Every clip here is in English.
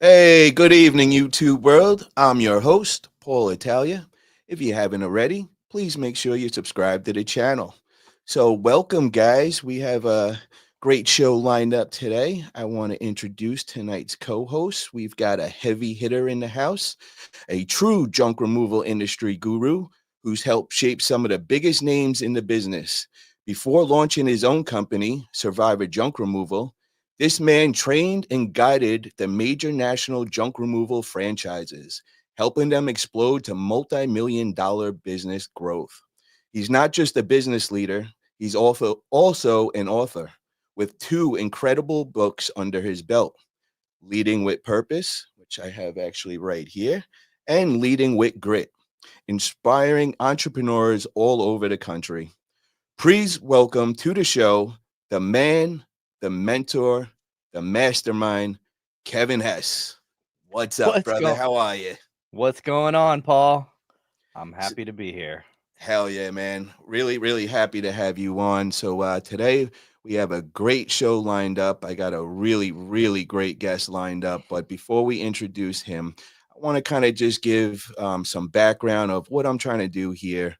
Hey, good evening, YouTube world. I'm your host, Paul Italia. If you haven't already, please make sure you subscribe to the channel. So, welcome, guys. We have a great show lined up today. I want to introduce tonight's co host. We've got a heavy hitter in the house, a true junk removal industry guru who's helped shape some of the biggest names in the business. Before launching his own company, Survivor Junk Removal, this man trained and guided the major national junk removal franchises, helping them explode to multi-million-dollar business growth. He's not just a business leader, he's also an author with two incredible books under his belt: Leading with Purpose, which I have actually right here, and Leading with Grit, inspiring entrepreneurs all over the country. Please welcome to the show the man, the mentor, the mastermind, Kevin Hess. What's up, What's brother? going How are you? What's going on, Paul? I'm happy to be here. Hell yeah, man. Really, really happy to have you on. So today we have a great show lined up. I got a really, really great guest lined up. But before we introduce him, I want to kind of just give some background of what I'm trying to do here.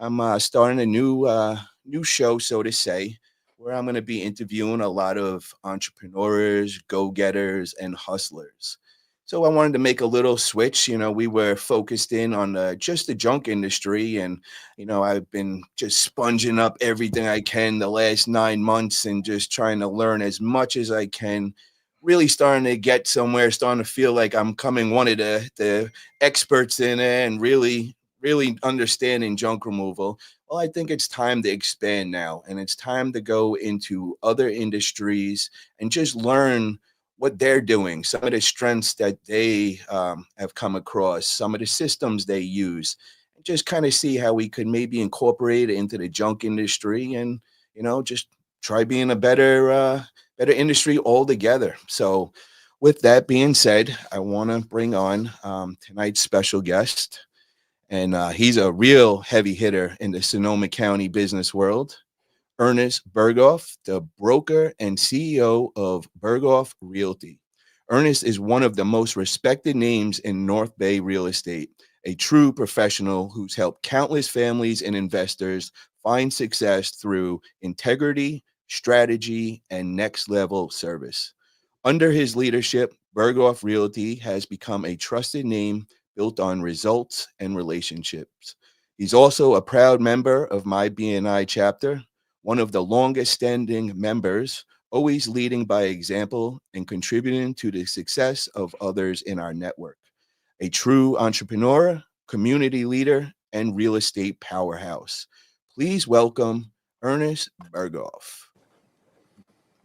I'm starting a new show, so to say, where I'm going to be interviewing a lot of entrepreneurs, go-getters, and hustlers. So I wanted to make a little switch. We were focused in on just the junk industry, and I've been just sponging up everything I can the last 9 months and just trying to learn as much as I can. Really starting to get somewhere, starting to feel like I'm coming one of the experts in it, and really understanding junk removal. Well, I think it's time to expand now, and it's time to go into other industries and just learn what they're doing, some of the strengths that they have come across, some of the systems they use, and just kind of see how we could maybe incorporate it into the junk industry, and just try being a better industry altogether. So, with that being said, I want to bring on tonight's special guest, and he's a real heavy hitter in the Sonoma County business world. Ernest Berghof, the broker and CEO of Berghof Realty. Ernest is one of the most respected names in North Bay real estate, a true professional who's helped countless families and investors find success through integrity, strategy, and next level service. Under his leadership, Berghof Realty has become a trusted name built on results and relationships. He's also a proud member of my BNI chapter, one of the longest standing members, always leading by example and contributing to the success of others in our network. A true entrepreneur, community leader, and real estate powerhouse. Please welcome Ernest Berghof.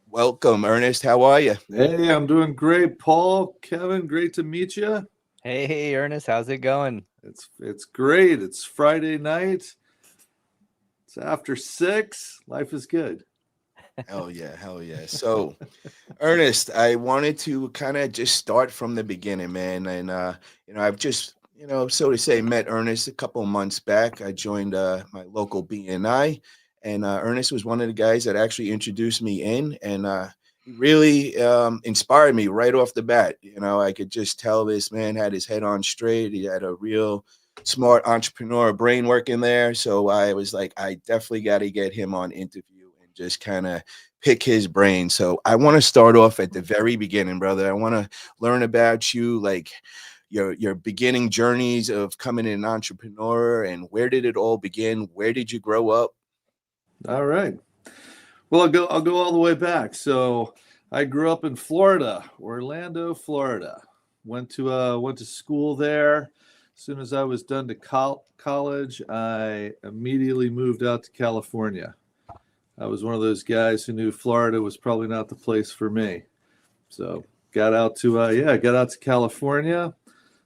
Welcome, Ernest. How are you? Hey, I'm doing great, Paul. Kevin, great to meet you. Hey, Ernest, how's it going? It's great. It's Friday night. It's after 6. Life is good. Hell yeah, hell yeah. So, Ernest, I wanted to kind of just start from the beginning, man. And I've just, so to say, met Ernest a couple of months back. I joined my local BNI, and Ernest was one of the guys that actually introduced me in, and he really inspired me right off the bat. I could just tell this man had his head on straight. He had a real smart entrepreneur brain working there. So I was like, I definitely got to get him on interview and just kind of pick his brain. So I want to start off at the very beginning, brother. I want to learn about you, like your beginning journeys of coming an entrepreneur, and where did it all begin? Where did you grow up? All right. Well, I'll go all the way back. So, I grew up in Florida, Orlando, Florida. Went to school there. As soon as I was done to college, I immediately moved out to California. I was one of those guys who knew Florida was probably not the place for me. So got out to California.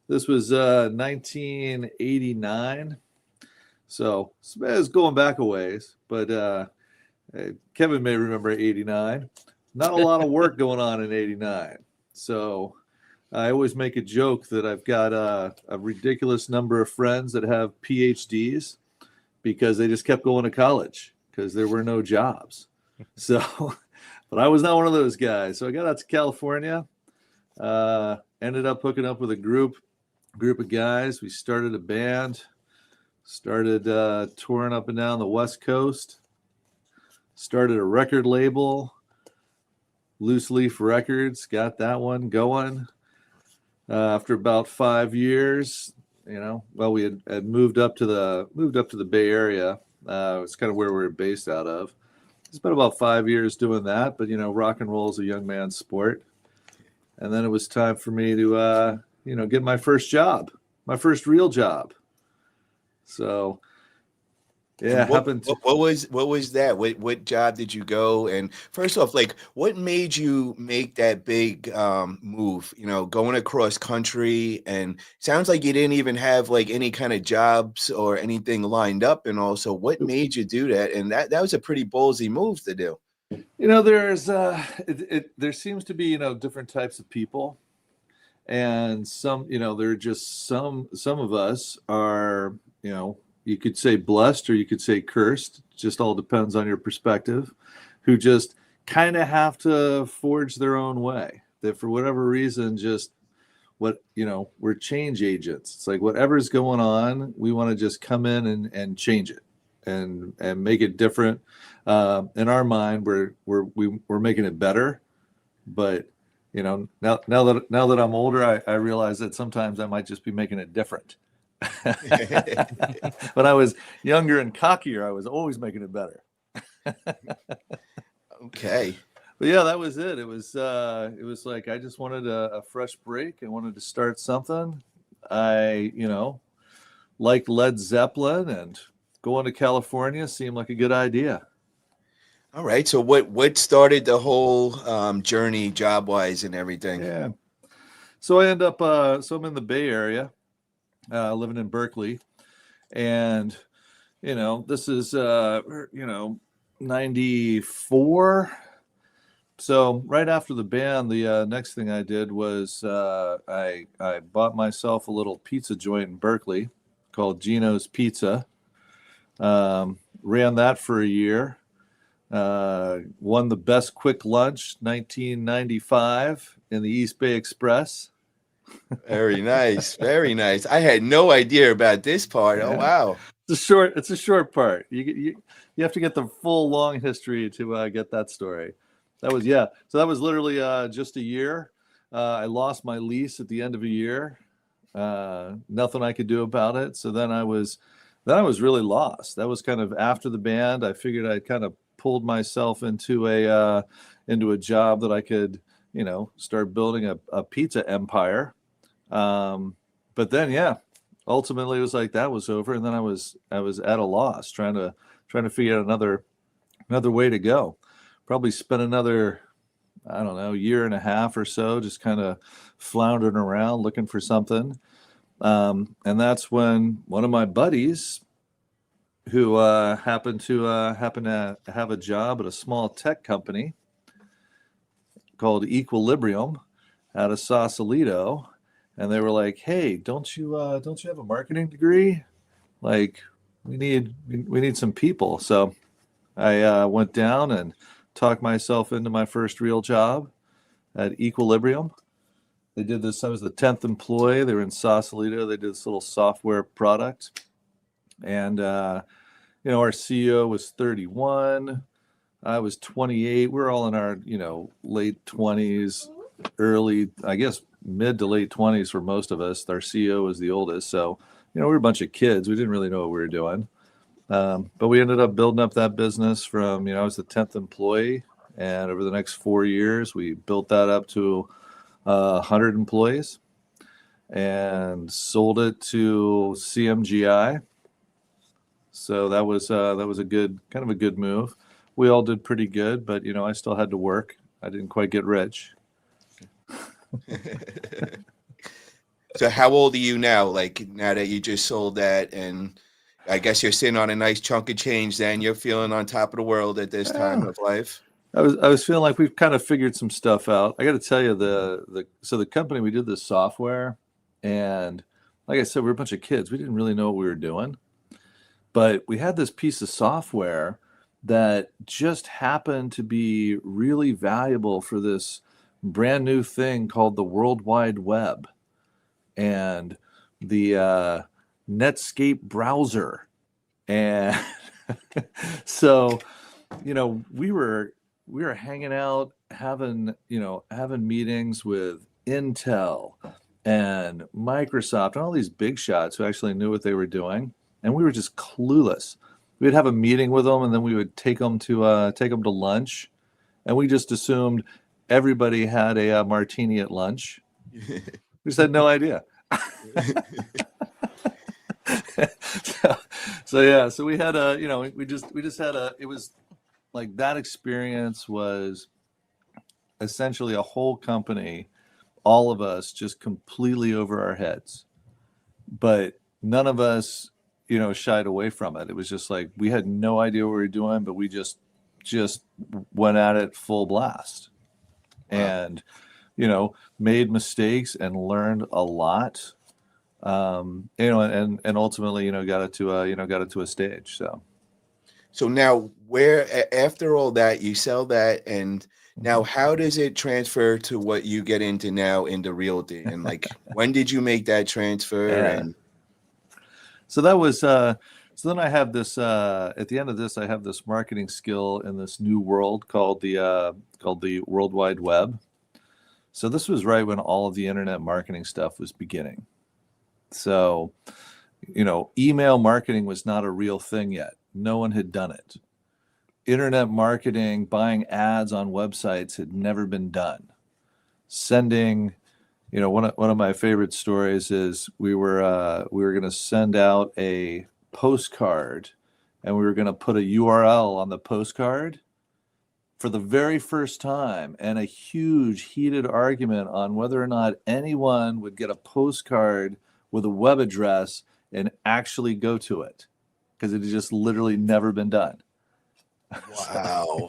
This was 1989. So it's going back a ways, but Kevin may remember 89. Not a lot of work going on in 89. So I always make a joke that I've got a ridiculous number of friends that have PhDs because they just kept going to college because there were no jobs. So, but I was not one of those guys. So I got out to California. Ended up hooking up with a group of guys. We started a band, started touring up and down the West Coast, started a record label, Loose Leaf Records, got that one going. After about 5 years, we had moved up to the Bay Area. It's kind of where we were based out of. It's been about 5 years doing that, but rock and roll is a young man's sport. And then it was time for me to get my first job, my first real job. So yeah, what was that? What job did you go? And first off, like, what made you make that big move? Going across country, and sounds like you didn't even have like any kind of jobs or anything lined up. And also, what made you do that? And that was a pretty ballsy move to do. There's there seems to be different types of people, and some there are just some of us are you could say blessed or you could say cursed. It just all depends on your perspective. Who just kind of have to forge their own way. That for whatever reason, just we're change agents. It's like whatever's going on, we want to just come in and change it and make it different. In our mind, we're making it better. But now that I'm older, I realize that sometimes I might just be making it different. When I was younger and cockier, I was always making it better. Okay. But yeah, that was it. It was like I just wanted a fresh break. I wanted to start something. I liked Led Zeppelin, and going to California seemed like a good idea. All right. So what started the whole journey, job wise, and everything? Yeah. So I end up. So I'm in the Bay Area, living in Berkeley, and this is 94. So right after the band, the next thing I did was I bought myself a little pizza joint in Berkeley called Gino's Pizza. Ran that for a year. Won the best quick lunch 1995 in the East Bay Express. Very nice. Very nice. I had no idea about this part. Yeah. Oh, wow. It's a short part. You have to get the full long history to get that story. So that was literally just a year. I lost my lease at the end of a year. Nothing I could do about it. So then I was really lost. That was kind of after the band. I figured I kind of pulled myself into a job that I could start building a pizza empire. But then ultimately it was like that was over, and then I was at a loss trying to figure out another way to go. Probably spent another, I don't know, year and a half or so just kind of floundering around looking for something. And that's when one of my buddies, who happened to have a job at a small tech company called Equilibrium out of Sausalito, and they were like, "Hey, don't you have a marketing degree? Like, we need some people." So I went down and talked myself into my first real job at Equilibrium. They did this. I was the 10th employee. They were in Sausalito. They did this little software product, and our CEO was 31. I was 28. We're all in our late 20s, early, I guess, mid to late 20s for most of us. Our CEO was the oldest, so we were a bunch of kids. We didn't really know what we were doing. But we ended up building up that business from, I was the 10th employee. And over the next 4 years, we built that up to 100 employees and sold it to CMGI. So that was a good move. We all did pretty good, but, I still had to work. I didn't quite get rich. So how old are you now? Like, now that you just sold that, and I guess you're sitting on a nice chunk of change, then you're feeling on top of the world at this time of life. I was feeling like we've kind of figured some stuff out. I got to tell you, so the company, we did this software, and like I said, we were a bunch of kids. We didn't really know what we were doing, but we had this piece of software that just happened to be really valuable for this brand new thing called the World Wide Web and the Netscape browser. And so, we were hanging out, having meetings with Intel and Microsoft and all these big shots who actually knew what they were doing, and we were just clueless. We'd have a meeting with them, and then we would take them to lunch, and we just assumed everybody had a martini at lunch. We just had no idea. So we had we just had it was like that experience was essentially a whole company, all of us just completely over our heads, but none of us shied away from it. It was just like we had no idea what we were doing, but we just went at it full blast. Wow. And made mistakes and learned a lot. And ultimately, got it to a stage. So now, after all that, you sell that, and now how does it transfer to what you get into now into realty? And like, when did you make that transfer? Yeah. And so that was so then I have this at the end of this, I have this marketing skill in this new world called the World Wide Web. So this was right when all of the internet marketing stuff was beginning. So, email marketing was not a real thing yet. No one had done it. Internet marketing, buying ads on websites had never been done. Sending, one of my favorite stories is we were going to send out a postcard, and we were going to put a URL on the postcard for the very first time, and a huge heated argument on whether or not anyone would get a postcard with a web address and actually go to it, because it had just literally never been done. wow.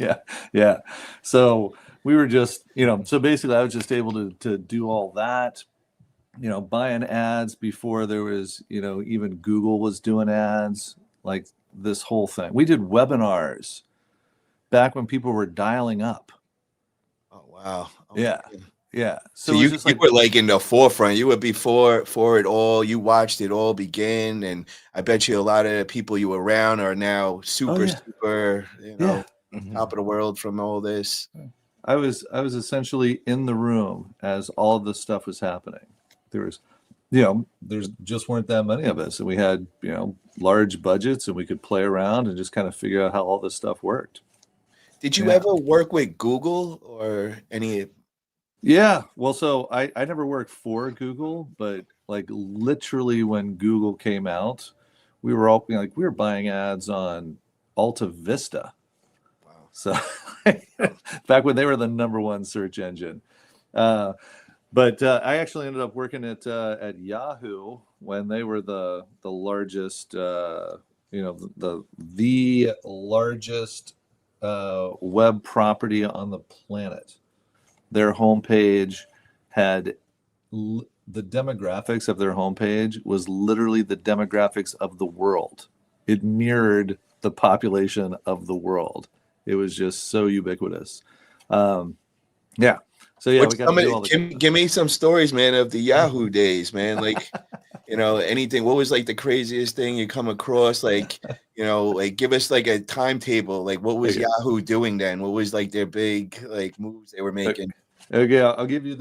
Yeah. So we were just, so basically I was just able to do all that, buying ads before there was, even Google was doing ads, like this whole thing. We did webinars back when people were dialing up. Oh, wow. Oh, yeah. Yeah. So you were like in the forefront. You were before it all. You watched it all begin, and I bet you a lot of the people you were around are now super, top of the world from all this. I was essentially in the room as all of this stuff was happening. There was, there's just weren't that many of us, and we had large budgets, and we could play around and just kind of figure out how all this stuff worked. Did you ever work with Google or any? Yeah, well, so I never worked for Google, but like literally when Google came out, we were all we were buying ads on Alta Vista. Wow. So back when they were the number one search engine. But I actually ended up working at Yahoo when they were the largest, the largest web property on the planet. Their homepage had the demographics of their homepage was literally the demographics of the world. It mirrored the population of the world. It was just so ubiquitous. Yeah. So yeah, we got to do all the give me some stories, man, of the Yahoo days, man. Like, anything. What was like the craziest thing you come across? Like, like give us like a timetable. Like, what was Yahoo doing then? What was like their big like moves they were making? Okay, I'll give you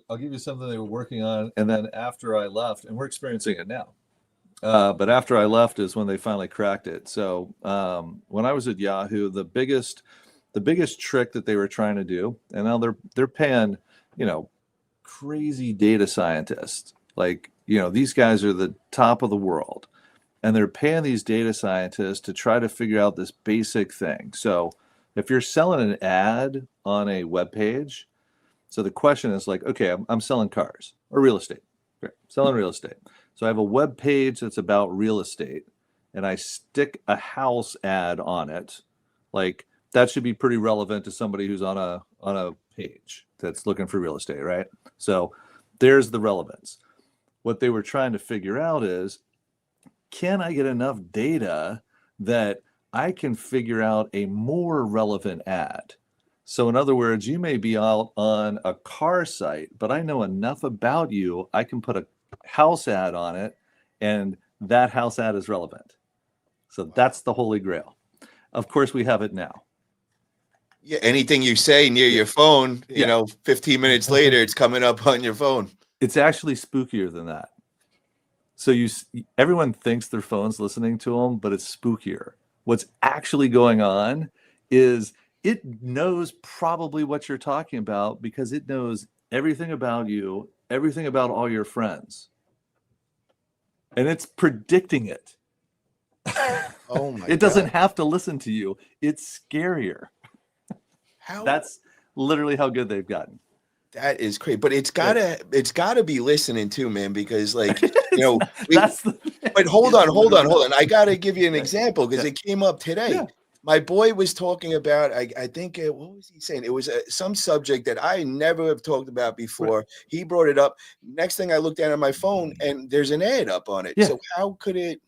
I'll give you something they were working on, and then after I left, and we're experiencing it now. But after I left is when they finally cracked it. So when I was at Yahoo, the biggest trick that they were trying to do, and now they're paying, crazy data scientists. Like, these guys are the top of the world, and they're paying these data scientists to try to figure out this basic thing. So if you're selling an ad on a web page, so the question is like, okay, I'm selling cars or real estate. Okay, selling real estate. So I have a web page that's about real estate, and I stick a house ad on it. Like, that should be pretty relevant to somebody who's on a page that's looking for real estate, right? So there's the relevance. What they were trying to figure out is, can I get enough data that I can figure out a more relevant ad? So in other words, you may be out on a car site, but I know enough about you. I can put a house ad on it, and that house ad is relevant. So that's the holy grail. Of course, we have it now. Yeah, anything you say near your phone, you Yeah. know, 15 minutes later, it's coming up on your phone. It's actually spookier than that. So everyone thinks their phone's listening to them, but it's spookier. What's actually going on is it knows probably what you're talking about because it knows everything about you, everything about all your friends. And it's predicting it. Oh my It doesn't God. have to listen to you. It's scarier. How That's literally how good they've gotten. that is crazy. But it's gotta be listening too, man, because like, you know, That's the thing. but hold It's on. literally not. I gotta give you an Yeah. example because Yeah. it came up today. Yeah. My boy was talking about, I think, what was he saying? It was some subject that I never have talked about before. Right. He brought it up. Next thing I looked down at my phone and there's an ad up on it. Yeah. So how could it?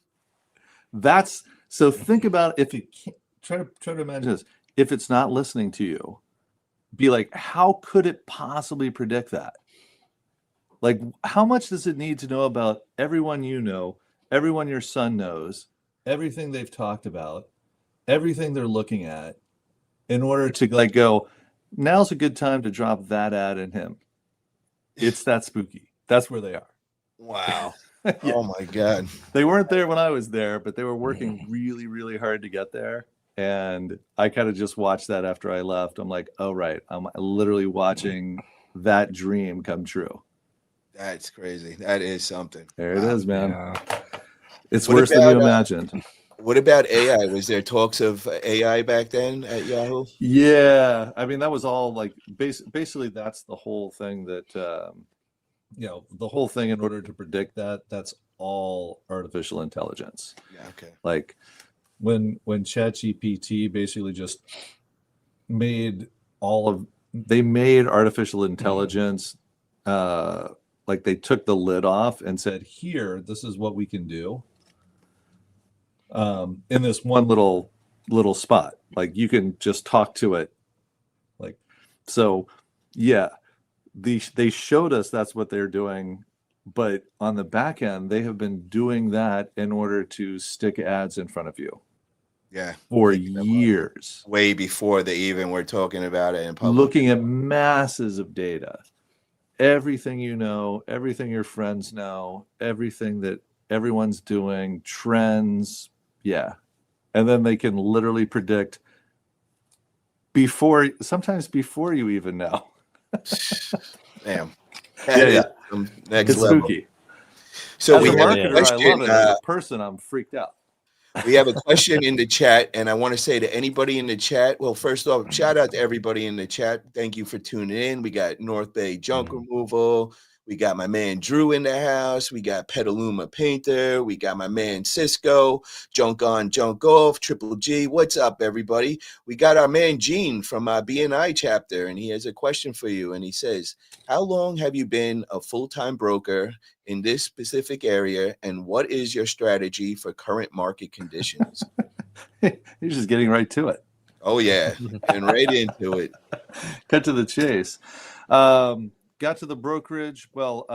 So think about if you can't try to imagine this. If it's not listening to you, be like, how could it possibly predict that? Like, how much does it need to know about everyone you know, everyone your son knows, everything they've talked about, everything they're looking at, in order to like go, now's a good time to drop that ad in him. It's that spooky. That's where they are. Wow. Yeah. Oh my God. They weren't there when I was there, but they were working really, really hard to get there. And I kind of just watched that after I left. I'm like, oh, right. I'm literally watching that dream come true. That's crazy. That is something. There it is, man. Yeah. It's What worse than you about, imagined. What about AI? Was there talks of AI back then at Yahoo? Yeah. I mean, that was all like basically that's the whole thing that, the whole thing in order to predict that's all artificial intelligence. Yeah. Okay. Like when ChatGPT basically just made they made artificial intelligence like they took the lid off and said, here, this is what we can do in this one little spot. Like you can just talk to it. Like, so yeah, they showed us that's what they're doing, but on the back end, they have been doing that in order to stick ads in front of you. Yeah. For Picking them up years. way before they even were talking about it in public. Looking at masses of data. Everything you know, everything your friends know, everything that everyone's doing, trends. Yeah. And then they can literally predict sometimes before you even know. Damn. Yeah. Next It's level. spooky. So As we a have a marketer, question. I love it. As a person, I'm freaked out. We have a question in the chat, and I want to say to anybody in the chat, well, first off, shout out to everybody in the chat. Thank you for tuning in. We got North Bay Junk Removal. We got my man Drew in the house. We got Petaluma Painter. We got my man Cisco, Junk On, Junk Off, Triple G. What's up, everybody? We got our man Gene from BNI chapter, and he has a question for you. And he says, how long have you been a full-time broker in this specific area, and what is your strategy for current market conditions? You're just getting right to it. Oh, yeah. And right into it. Cut to the chase. Got to the brokerage. Well,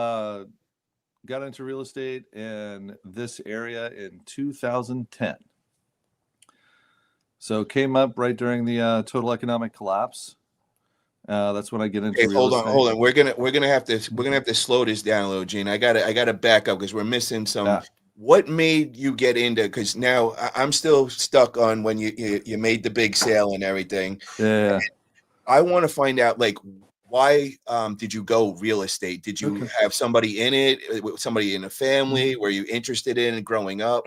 got into real estate in this area in 2010. So came up right during the total economic collapse. That's when I get into real estate. Hold on. We're gonna have to slow this down a little, Gene. I gotta back up because we're missing some. Yeah. What made you get into? Because now I'm still stuck on when you made the big sale and everything. Yeah. I want to find out, like, why did you go real estate? Did you have somebody in it? Somebody in the family? Were you interested in it growing up?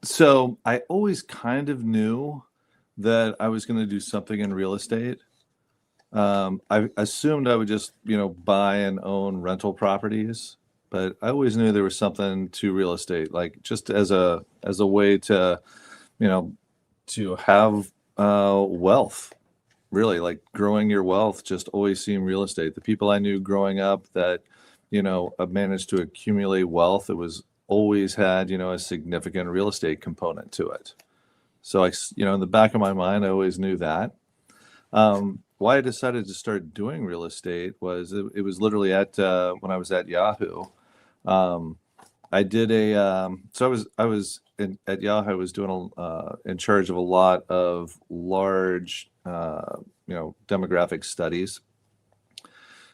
So I always kind of knew that I was going to do something in real estate. I assumed I would just, buy and own rental properties, but I always knew there was something to real estate, like just as a way to, to have wealth, really, like growing your wealth. Just always seeing real estate. The people I knew growing up that, managed to accumulate wealth, it was always had, a significant real estate component to it. So in the back of my mind, I always knew that. Why I decided to start doing real estate was it was literally when I was at Yahoo. I did at Yahoo. I was doing in charge of a lot of large demographic studies.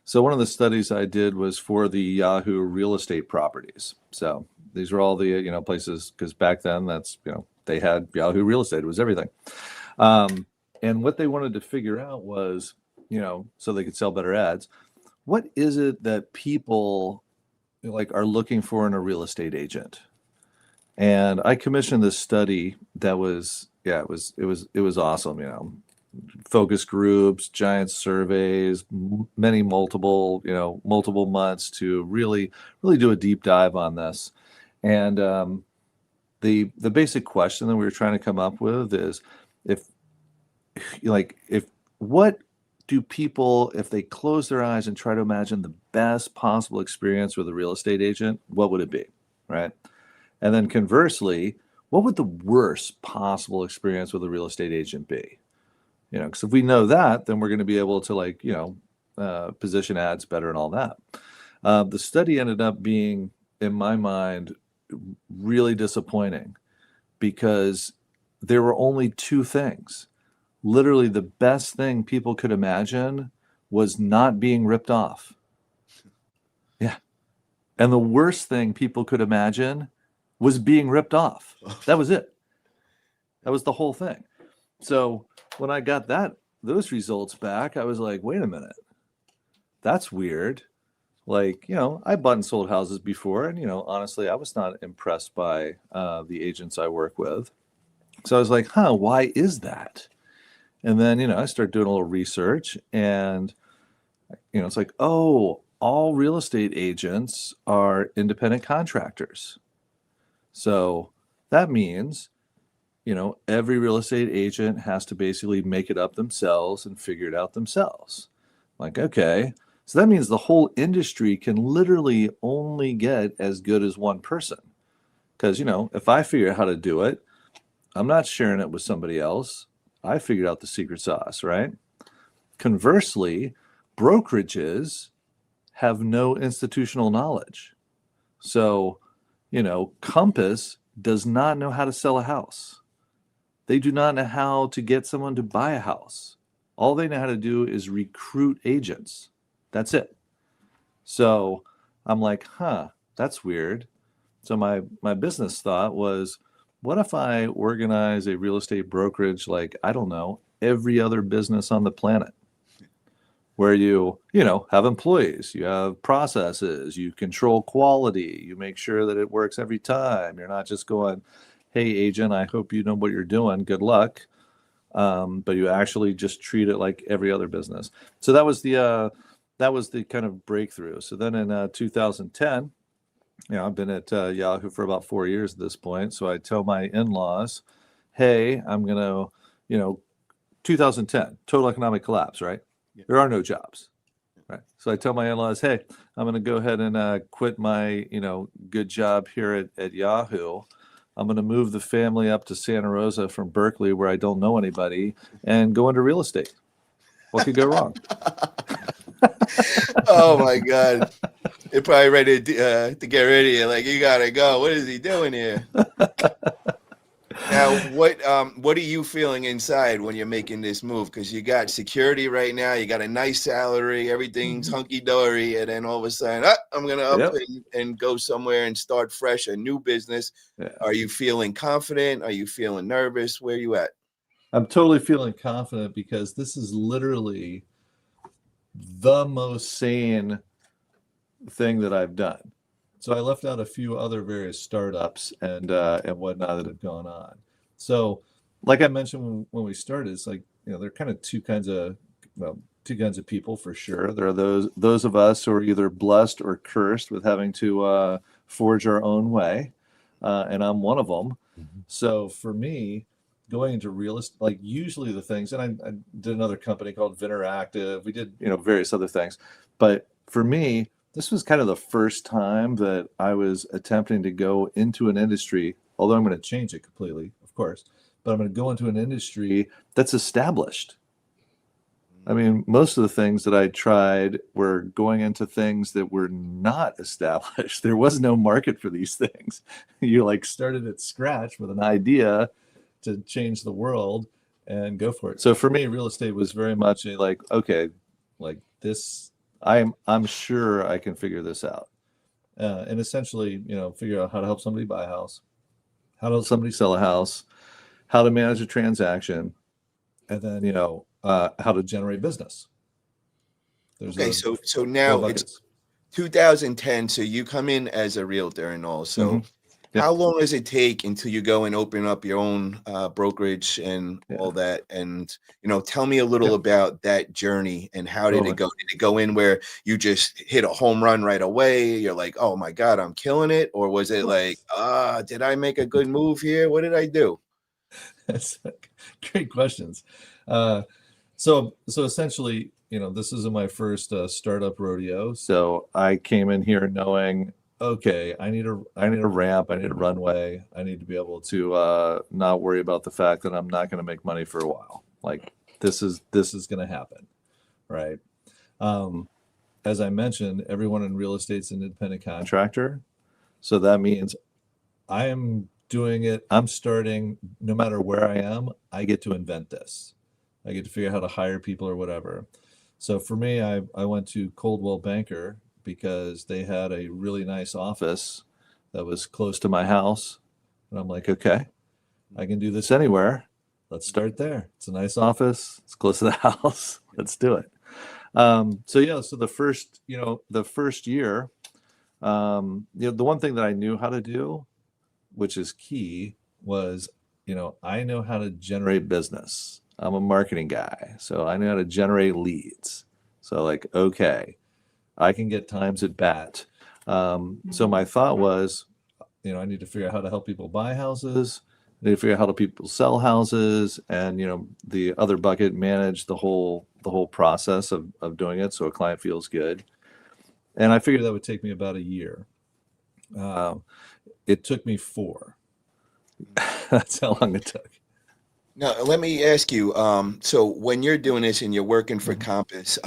So one of the studies I did was for the Yahoo real estate properties. So these were all the places, because back then they had Yahoo real estate. It was everything. And what they wanted to figure out was, so they could sell better ads, what is it that people are looking for in a real estate agent? And I commissioned this study that was, it was awesome. Focus groups, giant surveys, multiple months to really do a deep dive on this. And the basic question that we were trying to come up with is, what do people, if they close their eyes and try to imagine the best possible experience with a real estate agent, what would it be, right? And then conversely, what would the worst possible experience with a real estate agent be? Because if we know that, then we're going to be able to position ads better and all that. The study ended up being, in my mind, really disappointing, because there were only two things. Literally, the best thing people could imagine was not being ripped off. Yeah. And the worst thing people could imagine was being ripped off. That was it. That was the whole thing. So when I got those results back, I was like, wait a minute. That's weird. I bought and sold houses before, and, honestly, I was not impressed by the agents I work with. So I was like, why is that? And then, I started doing a little research, and, it's like, oh, all real estate agents are independent contractors. So that means, every real estate agent has to basically make it up themselves and figure it out themselves. Like, okay, so that means the whole industry can literally only get as good as one person. Because, if I figure out how to do it, I'm not sharing it with somebody else. I figured out the secret sauce, right? Conversely, brokerages have no institutional knowledge. So, Compass does not know how to sell a house. They do not know how to get someone to buy a house. All they know how to do is recruit agents. That's it. So I'm like, that's weird. So my business thought was, what if I organize a real estate brokerage like, I don't know, every other business on the planet, where you have employees, you have processes, you control quality, you make sure that it works every time. You're not just going, hey, agent, I hope you know what you're doing. Good luck. But you actually just treat it like every other business. So that was the kind of breakthrough. So then in 2010, I've been at Yahoo for about 4 years at this point. So I tell my in-laws, hey, I'm going to, 2010, total economic collapse, right? Yeah. There are no jobs, right? So I tell my in-laws, hey, I'm going to go ahead and quit my, good job here at Yahoo. I'm going to move the family up to Santa Rosa from Berkeley, where I don't know anybody, and go into real estate. What could go wrong? Oh my God. They're probably ready to get rid of you. Like, you gotta go. What is he doing here? Now, what are you feeling inside when you're making this move? Because you got security right now, you got a nice salary, everything's hunky dory, and then all of a sudden, I'm gonna up and go somewhere and start fresh, a new business. Yeah. Are you feeling confident? Are you feeling nervous? Where are you at? I'm totally feeling confident, because this is literally the most sane thing that I've done. So I left out a few other various startups and whatnot that have gone on. So, like I mentioned when we started, it's like, there are kind of two kinds of people for sure. There are those of us who are either blessed or cursed with having to forge our own way, and I'm one of them. Mm-hmm. So for me, going into real estate, like usually the things, and I did another company called Vinteractive. We did various other things, but for me, this was kind of the first time that I was attempting to go into an industry, although I'm going to change it completely, of course. but I'm going to go into an industry that's established. I mean, most of the things that I tried were going into things that were not established. There was no market for these things. You like started at scratch with an idea to change the world and go for it. So for me, real estate was very much a like, okay, like this, I'm sure I can figure this out. And essentially, figure out how to help somebody buy a house, how to help somebody sell a house, how to manage a transaction, and then, how to generate business. There's Okay, the so four now it's buckets. 2010, so you come in as a realtor and all. So Mhm. Yep. how long does it take until you go and open up your own brokerage and Yeah. all that? And tell me a little Yep. about that journey and how did it Totally. go? Did it go in where you just hit a home run right away? You're like, oh my God, I'm killing it, or was it like, did I make a good move here? What did I do? That's great questions. So essentially, this isn't my first startup rodeo. So I came in here knowing, okay, I need a ramp, I need a runway, I need to be able to not worry about the fact that I'm not going to make money for a while. Like this is going to happen, right? As I mentioned, everyone in real estate's an independent contractor, so that means I am doing it. I'm starting no matter where I am, I get to invent this. I get to figure out how to hire people or whatever. So for me, I went to Coldwell Banker because they had a really nice office that was close to my house. And I'm like, okay, I can do this anywhere. Let's start there. It's a nice office. It's close to the house. Let's do it. So the first year, the one thing that I knew how to do, which is key, was, I know how to generate business. I'm a marketing guy, so I know how to generate leads. So like, okay, I can get times at bat. So my thought was, I need to figure out how to help people buy houses. I need to figure out how to people sell houses, and the other bucket, manage the whole process of doing it so a client feels good. And I figured that would take me about a year. It took me 4. That's how long it took. Now, let me ask you, so when you're doing this and you're working for Mhm. Compass,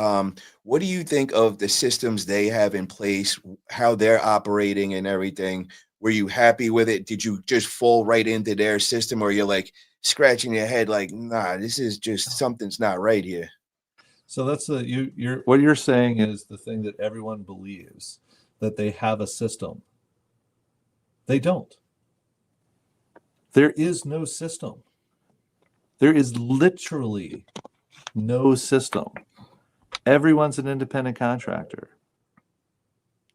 what do you think of the systems they have in place, how they're operating and everything? Were you happy with it? Did you just fall right into their system, or you're like scratching your head like, nah, this is just something's not right here? So that's you're what you're saying is the thing that everyone believes, that they have a system. They don't. There is no system. There is literally no system. Everyone's an independent contractor.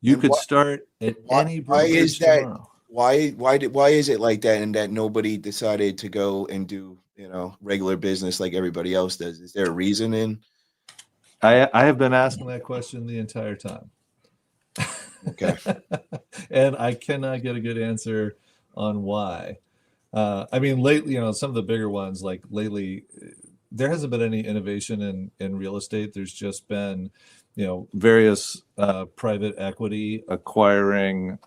You And could start at any why is brokerage that? tomorrow. Why is it like that, and that nobody decided to go and do, regular business like everybody else does? Is there a reason in? I have been asking that question the entire time. Okay. And I cannot get a good answer on why. I mean, lately, some of the bigger ones, like lately, there hasn't been any innovation in real estate. There's just been, various private equity acquiring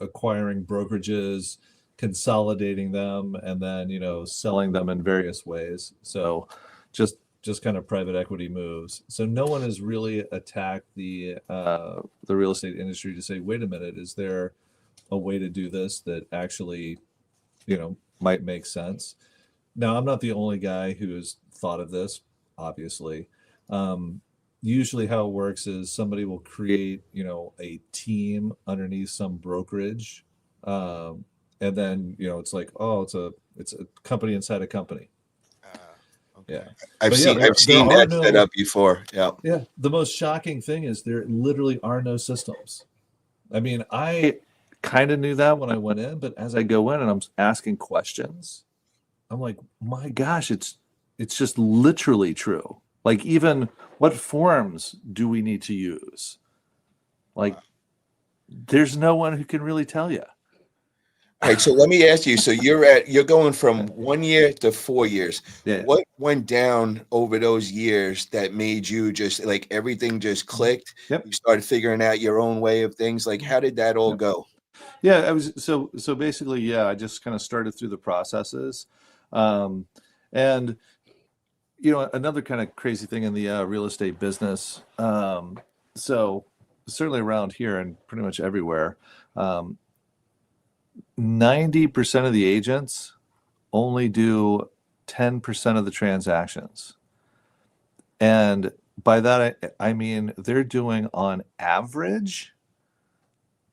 brokerages, consolidating them, and then, selling them in various ways. So just kind of private equity moves. So no one has really attacked the real estate industry to say, wait a minute, is there a way to do this that actually might make sense? Now, I'm not the only guy who has thought of this, obviously. Usually how it works is somebody will create, a team underneath some brokerage. And then, it's like, oh, it's a company inside a company. Okay. Yeah. I've But yeah, seen I've there seen are that set no, up before. Yeah. yeah, the most shocking thing is there literally are no systems. I mean, I kind of knew that when I went in, but as I go in and I'm asking questions, I'm like, my gosh, it's just literally true. Like, even what forms do we need to use? Like, Wow. there's no one who can really tell you. All right, so let me ask you. So you're going from 1 year to 4 years. Yeah. What went down over those years that made you just like everything just clicked? Yep. You started figuring out your own way of things. Like, how did that all Yep. go? Yeah, I was so basically, yeah, I just kind of started through the processes. And another kind of crazy thing in the real estate business. So certainly around here and pretty much everywhere, 90% of the agents only do 10% of the transactions. And by that, I mean they're doing on average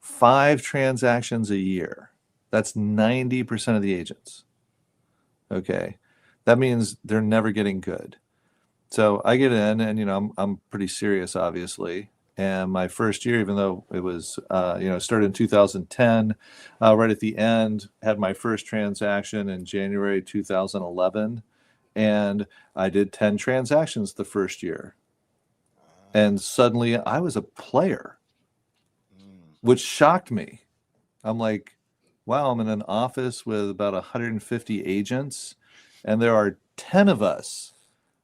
5 transactions a year. That's 90% of the agents. Okay. That means they're never getting good. So I get in and, I'm pretty serious, obviously. And my first year, even though it was, started in 2010, right at the end, had my first transaction in January 2011. And I did 10 transactions the first year. And suddenly I was a player, which shocked me. I'm like, wow, I'm in an office with about 150 agents, and there are 10 of us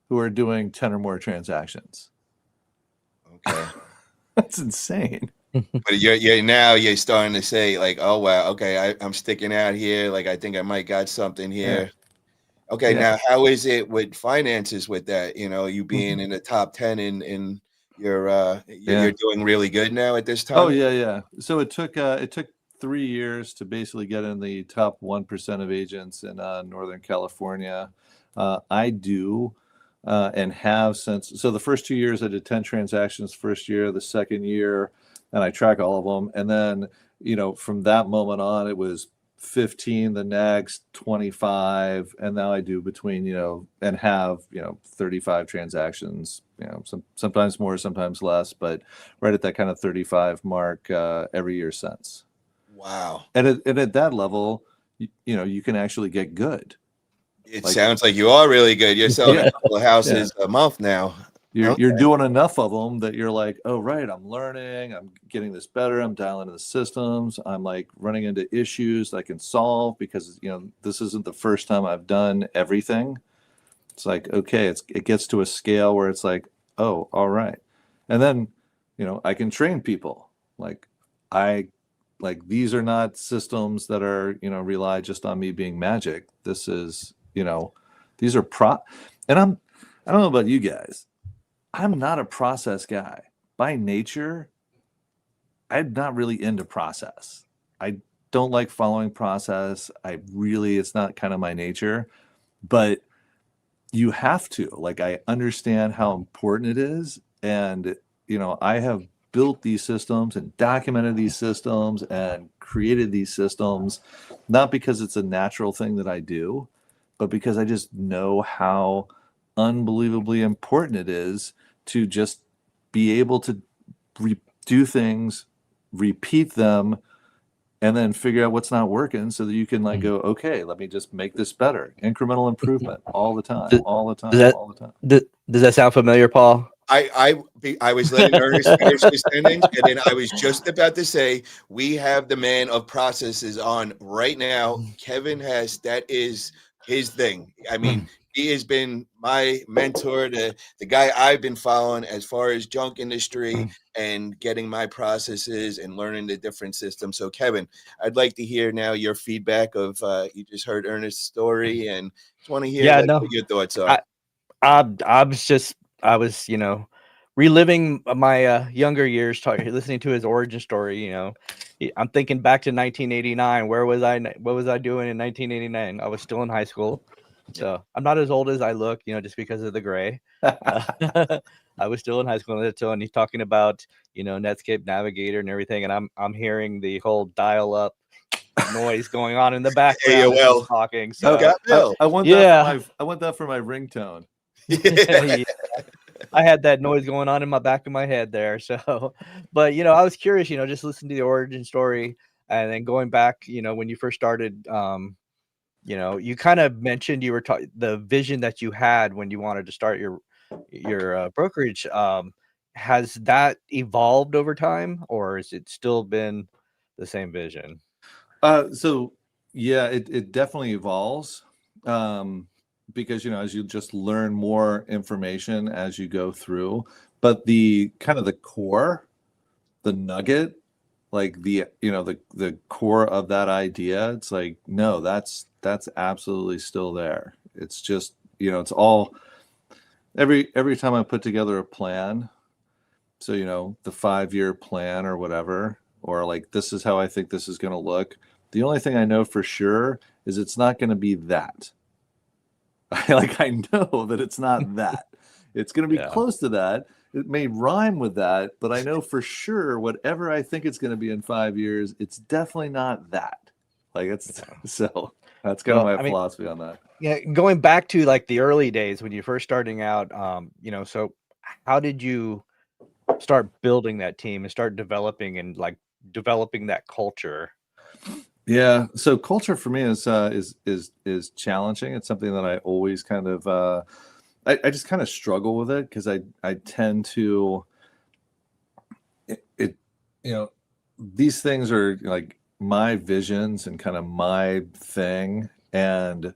who are doing 10 or more transactions. Okay. That's insane. But you're starting to say like, oh wow, okay, I'm sticking out here. Like I think I might got something here. Yeah. Okay, Yeah. now how is it with finances with that? You being Mhm. in the top 10 in your Yeah. you're doing really good now at this Oh time? yeah. So it took 3 years to basically get in the top 1% of agents in Northern California. I do and have since. So the first 2 years I did 10 transactions. First year, the second year, and I track all of them. And then from that moment on, it was 15 the next, 25, and now I do between and have 35 transactions. Sometimes more, sometimes less, but right at that kind of 35 mark every year since. Wow. And at that level, you can actually get good. It Like, sounds like you are really good. You're selling yeah, a couple of houses a month now. you're doing enough of them that you're like, oh right, I'm learning, I'm getting this better, I'm dialing into the systems, I'm like running into issues that I can solve because this isn't the first time I've done everything. It's like, okay, it gets to a scale where it's like, oh, all right. And then, I can train people. Like these are not systems that are, rely just on me being magic. This is, these are and I don't know about you guys. I'm not a process guy. By nature, I'm not really into process. I don't like following process. It's not kind of my nature, but you have to. Like, I understand how important it is. And, I have built these systems and documented these systems and created these systems, not because it's a natural thing that I do, but because I just know how unbelievably important it is to just be able to do things, repeat them, and then figure out what's not working so that you can like go, okay, let me just make this better. Incremental improvement all the time, Does, all the time, does that all the time. does that sound familiar, Paul? I was letting Ernest finish his sentence, and then I was just about to say we have the man of processes on right now, Kevin Hess. That is his thing. I mean, he has been my mentor, the guy I've been following as far as junk industry and getting my processes and learning the different systems. So, Kevin, I'd like to hear now your feedback of you just heard Ernest's story, and just want to hear Yeah, like no, what your thoughts are. I was reliving my younger years, listening to his origin story. I'm thinking back to 1989. Where was I? What was I doing in 1989? I was still in high school, so I'm not as old as I look. Just because of the gray. I was still in high school, and he's talking about Netscape Navigator and everything, and I'm hearing the whole dial-up noise going on in the background as he's AOL. talking. You So got Bill. I want yeah. I want that for my ringtone. Yeah. I had that noise going on in my back of my head there. So, but I was curious, just listening to the origin story and then going back, when you first started, you kind of mentioned you were the vision that you had when you wanted to start your brokerage. Has that evolved over time, or has it still been the same vision? So yeah, it definitely evolves. Because as you just learn more information as you go through, but the kind of the core, the nugget, like the core of that idea, it's like, no, that's that's absolutely still there. It's just, it's all every time I put together a plan. So, the 5-year plan or whatever, or like, this is how I think this is going to look. The only thing I know for sure is it's not going to be that. I know that it's not that. It's going to be Yeah. close to that. It may rhyme with that, but I know for sure whatever I think it's going to be in 5 years, it's definitely not that. So that's kind of my philosophy on that. Yeah, going back to like the early days when you first starting out, so how did you start building that team and start developing that culture? Yeah, so culture for me is challenging. It's something that I always kind of I just kind of struggle with it because I tend to it these things are like my visions and kind of my thing, and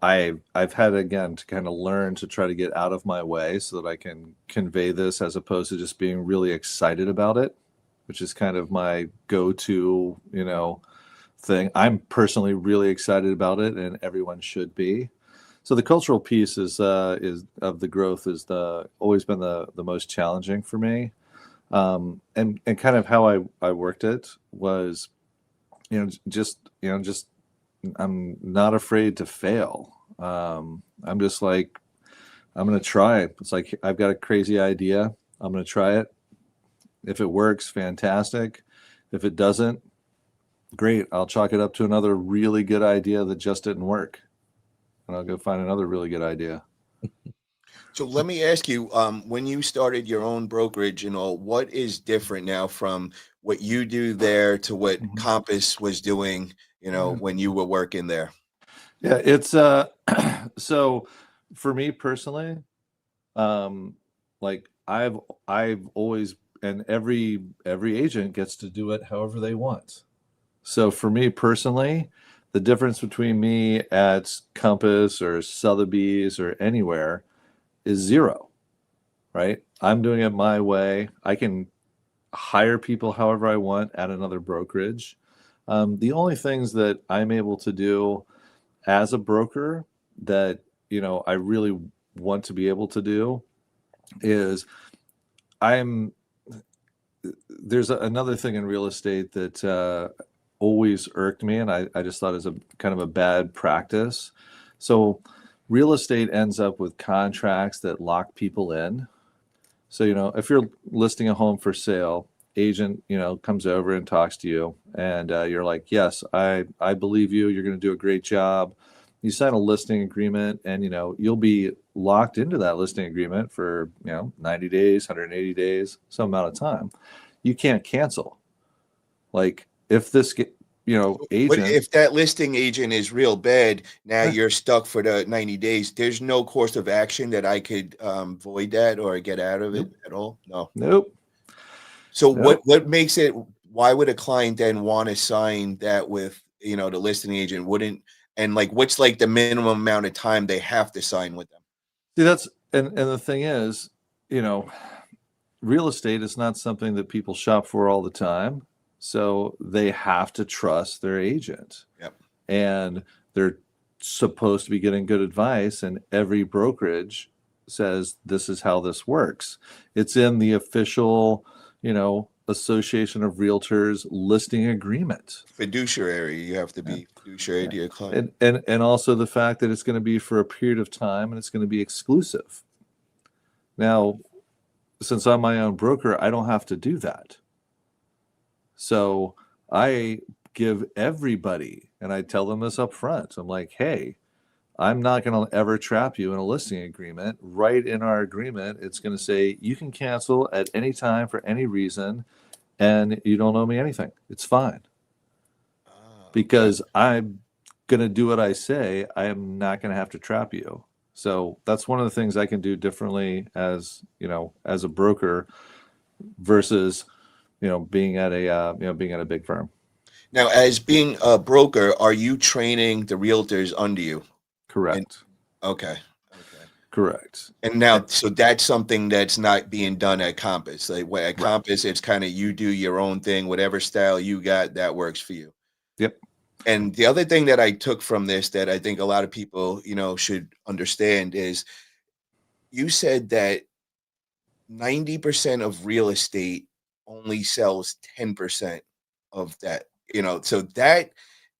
I've had again to kind of learn to try to get out of my way so that I can convey this as opposed to just being really excited about it, which is kind of my go-to thing. I'm personally really excited about it, and everyone should be. So the cultural piece is of the growth is always been the most challenging for me, and kind of how I worked it was, just I'm not afraid to fail. I'm just like, I'm going to try it. It's like, I've got a crazy idea. I'm going to try it. If it works, fantastic. If it doesn't, great. I'll chalk it up to another really good idea that just didn't work. And I'll go find another really good idea. So let me ask you, when you started your own brokerage and all, what is different now from what you do there to what Compass was doing, when you were working there? Yeah, it's so for me personally, like I've always, and every agent gets to do it however they want. So for me personally, the difference between me at Compass or Sotheby's or anywhere is zero, right? I'm doing it my way. I can hire people however I want at another brokerage. The only things that I'm able to do as a broker that, I really want to be able to do is there's another thing in real estate that always irked me, and I just thought it was a kind of a bad practice. So real estate ends up with contracts that lock people in. So, if you're listing a home for sale, agent, comes over and talks to you, and you're like, yes, I believe you. You're going to do a great job. You sign a listing agreement, and, you'll be locked into that listing agreement for, 90 days, 180 days, some amount of time. You can't cancel. Like if this, But agent, if that listing agent is real bad, now you're stuck for the 90 days. There's no course of action that I could void that or get out of it at all? No. nope. So Nope. what makes it, why would a client then want to sign that with, the listing agent wouldn't, and like, what's like the minimum amount of time they have to sign with them? See, that's, and the thing is, real estate is not something that people shop for all the time. So they have to trust their agent. Yep. And they're supposed to be getting good advice. And every brokerage says, this is how this works. It's in the official, Association of Realtors listing agreement. Fiduciary, you have to be fiduciary to your client. And also the fact that it's going to be for a period of time and it's going to be exclusive. Now, since I'm my own broker, I don't have to do that. So I give everybody, and I tell them this up front. I'm like, hey, I'm not going to ever trap you in a listing agreement. Right in our agreement, it's going to say you can cancel at any time for any reason, and you don't owe me anything. It's fine. Because I'm going to do what I say. I am not going to have to trap you. So that's one of the things I can do differently as a broker versus being at a big firm. Now, as being a broker, are you training the realtors under you? Correct. Okay. Correct. And now, so that's something that's not being done at Compass. Like at Compass, it's kind of you do your own thing, whatever style you got, that works for you. Yep. And the other thing that I took from this that I think a lot of people, should understand is you said that 90% of real estate only sells 10% of that, so that's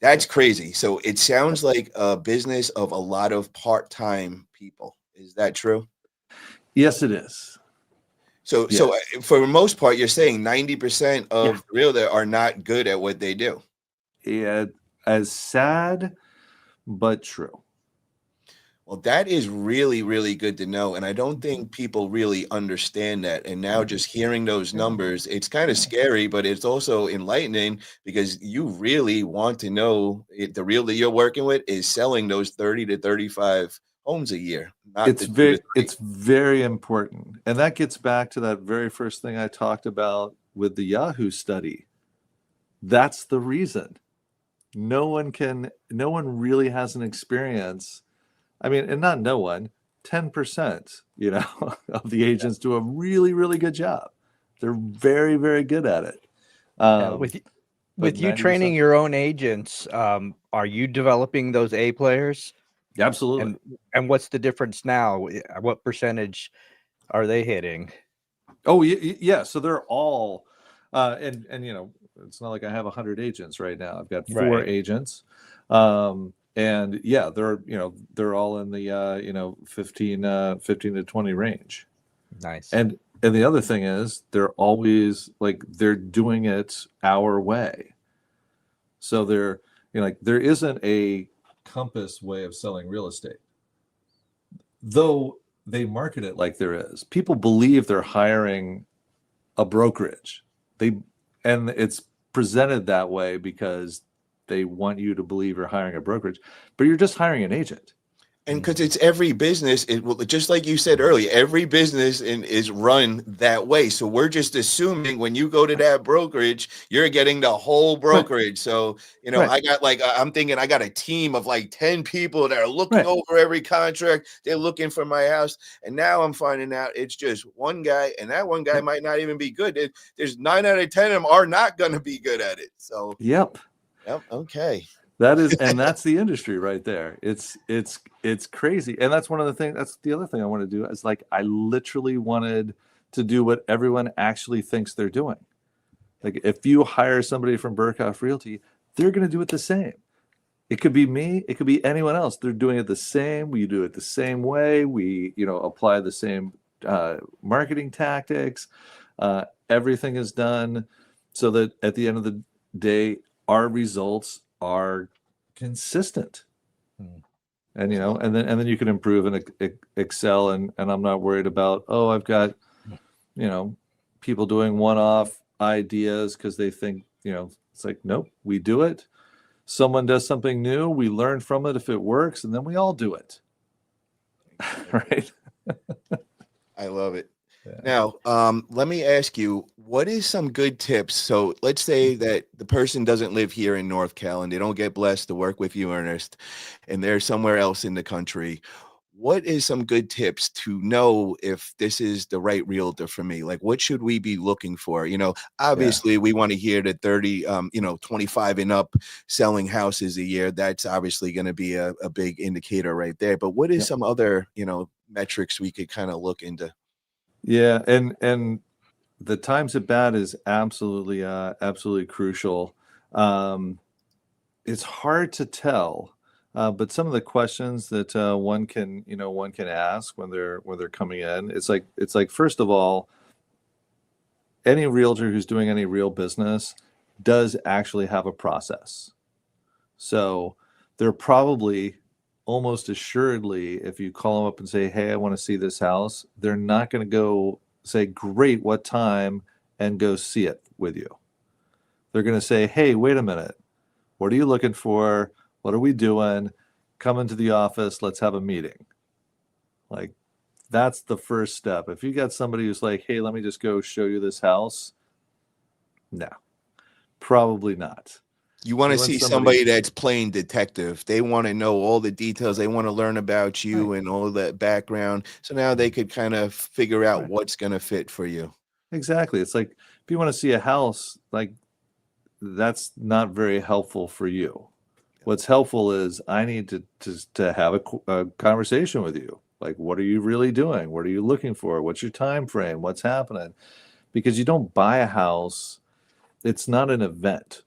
Yep. crazy. So it Yep. sounds like a business of a lot of part-time people. Is that true? Yes, it is. So Yes. for the most part, you're saying 90% Yeah. of realtor are not good at what they do. Yeah. As sad, but true. Well, that is really, really good to know. And I don't think people really understand that. And now just hearing those Yeah. numbers, it's kind of scary, but it's also enlightening because you really want to know if the realtor you're working with is selling those 30 to 35 homes a year, not It's the 2 to 3. very important. And that gets back to that very first thing I talked about with the Yahoo study. That's the reason. No one really has an experience. I mean, and not no one, 10%, of the agents do a really, really good job. They're very, very good at it. Yeah, But with you training 90%, your own agents, are you developing those A players? absolutely. And what's the difference now? What percentage are they hitting? Oh, yeah. So they're all, and it's not like I have 100 agents right now. I've got 4 Right. agents, and yeah, they're all in the 15 to 20 range. Nice. And the other thing is they're always like they're doing it our way. So they're like there isn't a compass way of selling real estate, though they market it like there is. People believe they're hiring a brokerage. They and it's presented that way because they want you to believe you're hiring a brokerage, but you're just hiring an agent. And because it's every business, just like you said earlier, every business is run that way. So we're just assuming when you go to that brokerage, you're getting the whole Right. brokerage. So, Right. I got I'm thinking I got a team of like 10 people that are looking Right. over every contract. They're looking for my house. And now I'm finding out it's just one guy, and that one guy Yep. might not even be good. There's 9 out of 10 of them are not going to be good at it. So, Yep. yep, okay. That's the industry right there. It's crazy. And that's that's the other thing I want to do is like I literally wanted to do what everyone actually thinks they're doing. Like if you hire somebody from Berghof Realty, they're going to do it the same. It could be me, it could be anyone else. They're doing it the same. We do it the same way. We, apply the same marketing tactics. Everything is done so that at the end of the day, our results are consistent. And and then you can improve and excel. And I'm not worried about I've got people doing one-off ideas because they think it's like nope, we do it. Someone does something new, we learn from it if it works, and then we all do it. Right? I love it. Yeah. Now, let me ask you, what is some good tips? So let's say that the person doesn't live here in North Cal and they don't get blessed to work with you, Ernest, and they're somewhere else in the country. What is some good tips to know if this is the right realtor for me? Like, what should we be looking for? Yeah. Obviously, we want to hear that 30, 25 and up selling houses a year. That's obviously going to be a big indicator right there. But what is Yep. some other, metrics we could kind of look into? Yeah, and the times at bat is absolutely crucial. Um, it's hard to tell, but some of the questions that one can ask when they're coming in, it's like first of all, any realtor who's doing any real business does actually have a process. So they're probably almost assuredly, if you call them up and say, "Hey, I want to see this house," they're not going to go say, "Great, what time?" and go see it with you. They're going to say, "Hey, wait a minute. What are you looking for? What are we doing? Come into the office. Let's have a meeting." Like that's the first step. If you got somebody who's like, "Hey, let me just go show you this house," no, probably not. You want You to want see somebody, somebody that's playing detective. They want to know all the details. They want to learn about right? you and all that background. So now they could kind of figure out Right. what's going to fit for you. Exactly. It's like if you want to see a house, like that's not very helpful for you. What's helpful is I need to have a conversation with you. Like, what are you really doing? What are you looking for? What's your time frame? What's happening? Because you don't buy a house. It's not an event.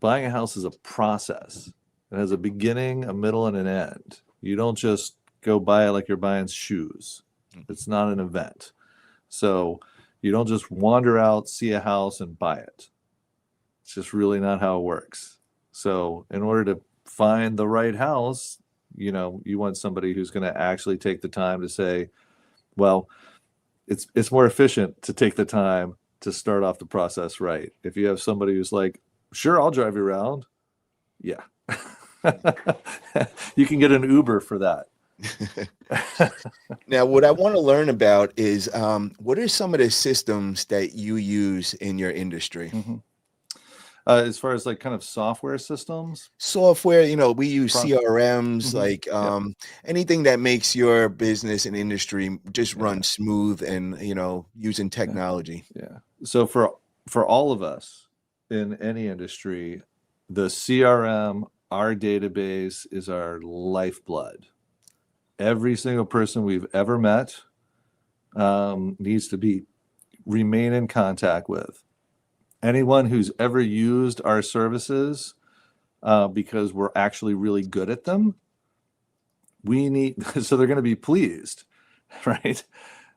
Buying a house is a process. It has a beginning, a middle, and an end. You don't just go buy it like you're buying shoes. It's not an event. So you don't just wander out, see a house, and buy it. It's just really not how it works. So in order to find the right house, you want somebody who's going to actually take the time to say, well, it's more efficient to take the time to start off the process right. If you have somebody who's like, sure, I'll drive you around. Yeah. You can get an Uber for that. Now, what I want to learn about is what are some of the systems that you use in your industry? Mm-hmm. As far as like kind of software systems, Software, we use CRMs, Mhm. like Yeah. anything that makes your business and industry just run smooth and, using technology. Yeah. So for all of us in any industry, the CRM, our database, is our lifeblood. Every single person we've ever met needs to remain in contact with. Anyone who's ever used our services because we're actually really good at them, so they're going to be pleased, right?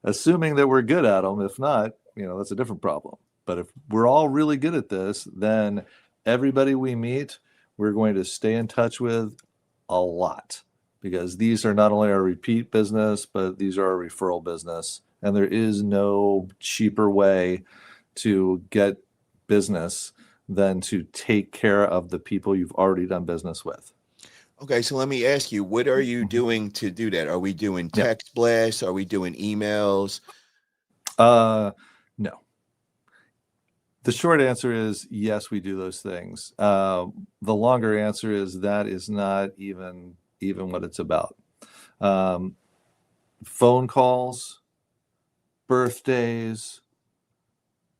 Assuming that we're good at them. If not, that's a different problem. But if we're all really good at this, then everybody we meet, we're going to stay in touch with a lot, because these are not only our repeat business, but these are our referral business. And there is no cheaper way to get business than to take care of the people you've already done business with. Okay, so let me ask you, what are you doing to do that? Are we doing text blasts? Are we doing emails? No. The short answer is yes, we do those things. The longer answer is that is not even what it's about. Phone calls, birthdays,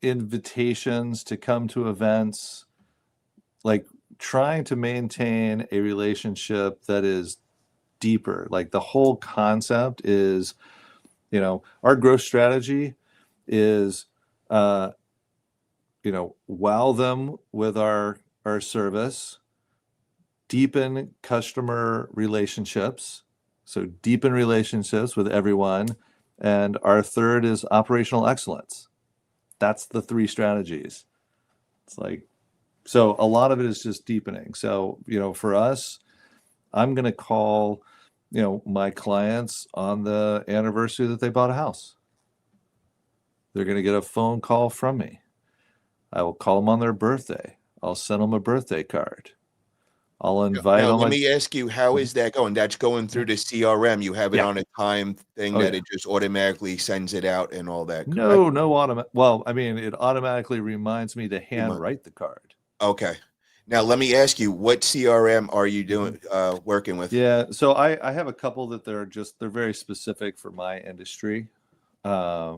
invitations to come to events, like trying to maintain a relationship that is deeper. Like the whole concept is, our growth strategy is, wow them with our service, deepen customer relationships. So deepen relationships with everyone. And our third is operational excellence. That's the three strategies. It's like, so a lot of it is just deepening. So, for us, I'm going to call, my clients on the anniversary that they bought a house. They're going to get a phone call from me. I will call them on their birthday. I'll send them a birthday card. I'll invite Now, them. let me ask you, how is that going? That's going through the CRM. You have it on a time thing that it just automatically sends it out and all that, correct? No automatic. Well, I mean, it automatically reminds me to handwrite the card. Okay. Now, let me ask you, what CRM are you doing, working with? Yeah. So I have a couple that they're very specific for my industry. But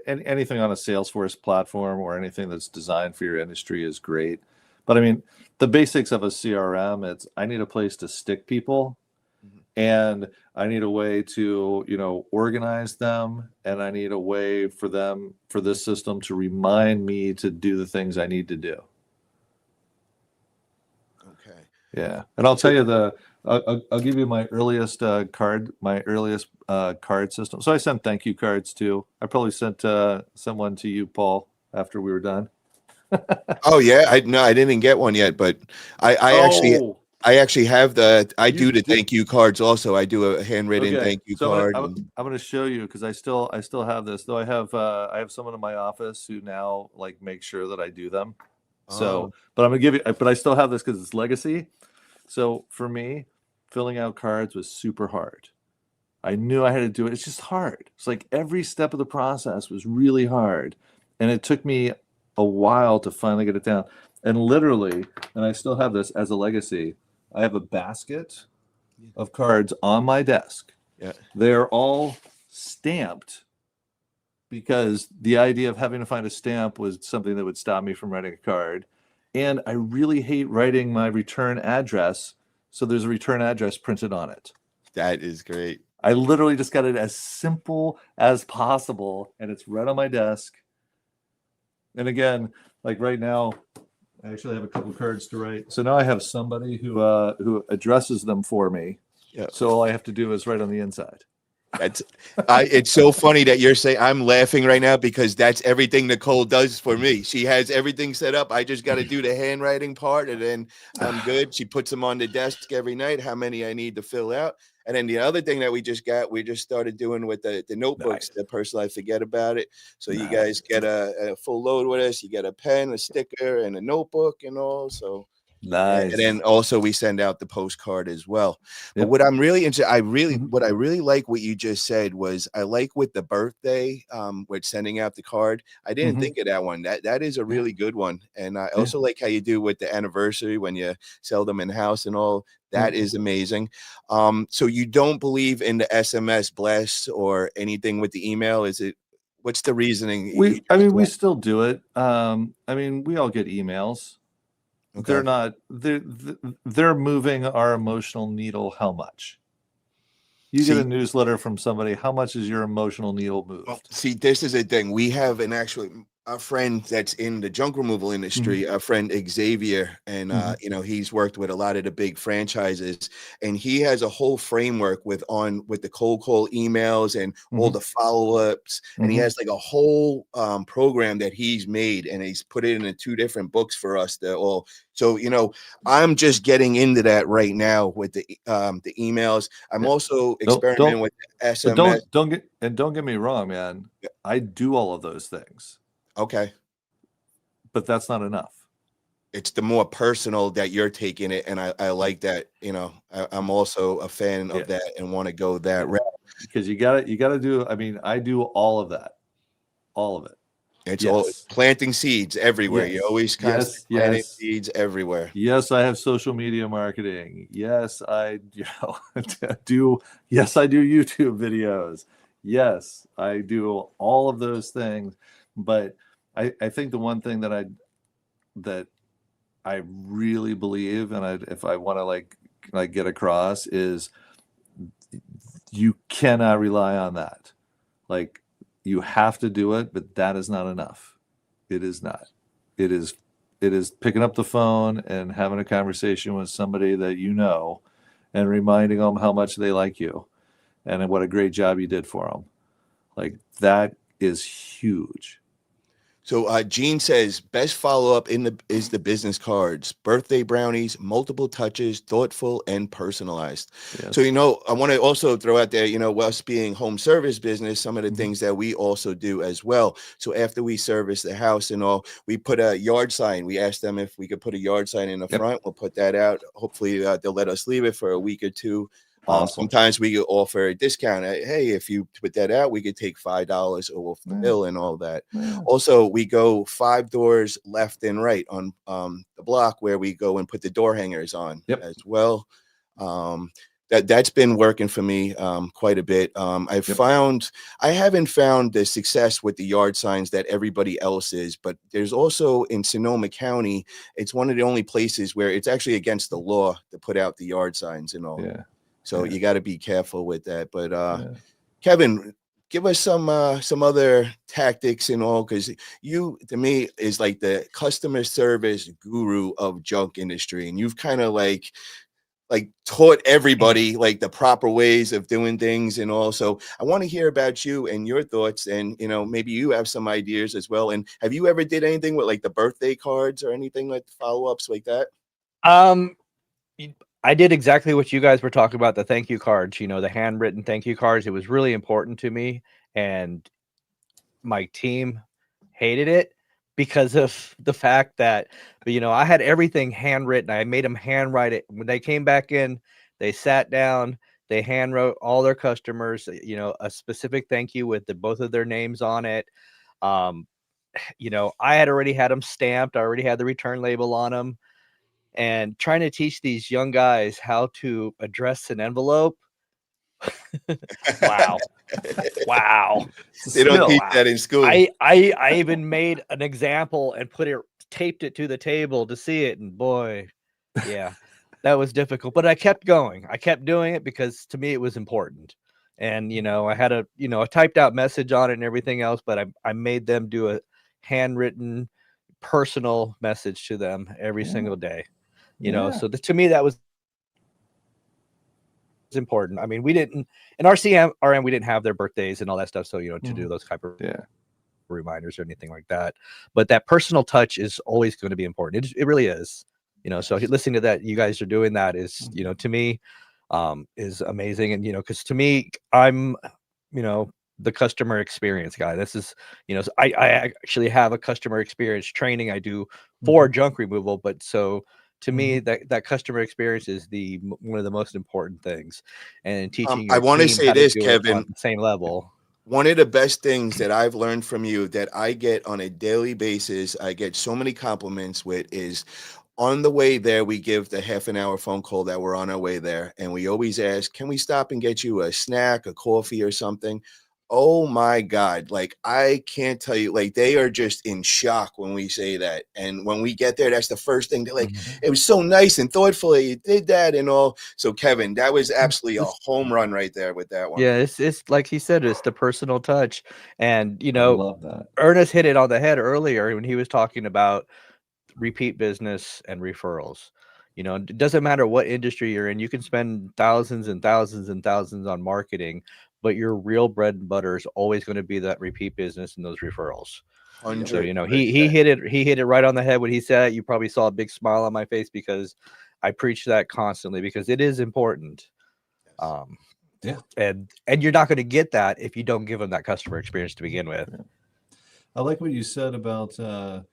anything on a Salesforce platform or anything that's designed for your industry is great. But I mean, the basics of a CRM, it's I need a place to stick people, and I need a way to organize them, and I need a way for this system to remind me to do the things I need to do. Okay. Yeah, and I'll tell you I'll give you my earliest card system. So I sent thank you cards too. I probably sent one to you, Paul, after we were done. Oh yeah, I didn't get one yet, but I actually have I do the thank you cards also. I do a handwritten thank you card. I'm going to show you, because I still have this, though. I have someone in my office who now like makes sure that I do them. So, but I'm going to give you, but I still have this because it's legacy. So for me, filling out cards was super hard. I knew I had to do it. It's just hard. It's like every step of the process was really hard. And it took me a while to finally get it down. And literally, and I still have this as a legacy, I have a basket of cards on my desk. Yeah. They're all stamped, because the idea of having to find a stamp was something that would stop me from writing a card. And I really hate writing my return address. So there's a return address printed on it. That is great. I literally just got it as simple as possible, and it's right on my desk. And again, like right now, I actually have a couple cards to write. So now I have somebody who addresses them for me. Yeah. So all I have to do is write on the inside. That's it's so funny that you're saying. I'm laughing right now because that's everything Nicole does for me. She has everything set up. I just got to do the handwriting part, and then I'm good. She puts them on the desk every night, how many I need to fill out. And then the other thing that we just started doing with the notebooks, Nice. the personal, I forget about it. So you Nice. guys get a full load with us. You get a pen, a sticker, and a notebook, and all. So Nice. and then also we send out the postcard as well. But Yep. what I'm really interested, Mhm. what I really like what you just said was I like with the birthday, with sending out the card. I didn't Mhm. think of that one. That is a really good one. And I Yeah. also like how you do with the anniversary when you sell them in house and all. That Yep. is amazing. So you don't believe in the SMS blast or anything with the email? Is it what's the reasoning? You I mean, just we don't- still do it. I mean, we all get emails. okay. They're moving our emotional needle how much? You get See, a newsletter from somebody, how much is your emotional needle moved? well, see, this is a thing. We have a friend that's in the junk removal industry, a friend Xavier, and Mhm. you know, he's worked with a lot of the big franchises, and he has a whole framework with the cold call emails and all Mhm. the follow-ups, and he Mhm. has like a whole program that he's made, and he's put it into 2 different books for us to all. So, you know, I'm just getting into that right now with the emails. I'm Yeah. also Don't experimenting with but SMS. don't get me wrong, man. I do all of those things, Okay. but that's not enough. It's the more personal that you're taking it, and I like that, you know, I'm also a fan Yeah. of that and wanna go that Yeah. route. Because you gotta do, I mean, I do all of that. All of it. It's all Yes. planting seeds everywhere. You're Yes. always constantly Yes. planting Yes. seeds everywhere. Yes, I have social media marketing. Yes, I do. Yes, I do YouTube videos. Yes, I do all of those things. But I think the one thing that I really believe, and if I want to like get across, is you cannot rely on that. Like, you have to do it, but that is not enough. It is not. It is picking up the phone and having a conversation with somebody that you know and reminding them how much they like you and what a great job you did for them. Like, that is huge. So Gene says best follow up is the business cards, birthday brownies, multiple touches, thoughtful and personalized. So Yes. you know, I want to also throw out there, you know, us being home service business, some of the Mhm. things that we also do as well. So after we service the house and all, we put a yard sign. We asked them if we could put a yard sign in the Yep. front. We'll put that out. Hopefully, they'll let us leave it for a week or two. Awesome. Sometimes we could offer a discount. Hey, if you put that out, we could take $5 off the Yeah. bill and all that. Yeah. Also, we go 5 doors left and right on the block where we go and put the door hangers on Yep. as well. That's been working for me quite a bit. Yep. I haven't found the success with the yard signs that everybody else is, but there's also in Sonoma County, it's one of the only places where it's actually against the law to put out the yard signs and all. Yeah. So Yeah. you got to be careful with that. But Yeah. Kevin, give us some other tactics and all, because you to me is like the customer service guru of junk industry, and you've kind of like taught everybody like the proper ways of doing things and all. So I want to hear about you and your thoughts, and you know, maybe you have some ideas as well. And have you ever did anything with like the birthday cards or anything like follow-ups like that? Um, I did exactly what you guys were talking about, the thank you cards, you know, the handwritten thank you cards. It was really important to me, and my team hated it because of the fact that, you know, I had everything handwritten. I made them handwrite it. When they came back in, they sat down, they handwrote all their customers, you know, a specific thank you with both of their names on it. Um, you know, I had already had them stamped. I already had the return label on them. And trying to teach these young guys how to address an envelope. Wow. Wow. It's a They don't skill. teach Wow. that in school. I even made an example and put it taped it to the table to see it, and boy, yeah, that was difficult. But I kept going. I kept doing it because to me it was important. And I had a typed out message on it and everything else, but I made them do a handwritten personal message to them every single day. So to me that was important. I mean, we didn't in our CRM, we didn't have their birthdays and all that stuff, so to do those type of reminders or anything like that. But that personal touch is always going to be important. It really is. So listening to that, you guys are doing that is, to me, is amazing. And because to me, I'm the customer experience guy. This is so I actually have a customer experience training I do for junk removal, but so to me that customer experience is one of the most important things, and teaching I your want to team say how to this, do it Kevin. on the same level. One of the best things that I've learned from you that I get on a daily basis, I get so many compliments with, is on the way there, we give the half an hour phone call that we're on our way there. And we always ask, can we stop and get you a snack, a coffee or something? Oh my God. Like, I can't tell you, like, they are just in shock when we say that. And when we get there, that's the first thing. They're like, it was so nice and thoughtful that you did that and all. So Kevin, that was absolutely a home run right there with that one. Yeah, it's like he said, it's the personal touch. And I love that. Ernest hit it on the head earlier when he was talking about repeat business and referrals. It doesn't matter what industry you're in. You can spend thousands and thousands and thousands on marketing, but your real bread and butter is always going to be that repeat business and those referrals. 100%. So he hit it right on the head when he said it. You probably saw a big smile on my face because I preach that constantly, because it is important. And you're not going to get that if you don't give them that customer experience to begin with. I like what you said about the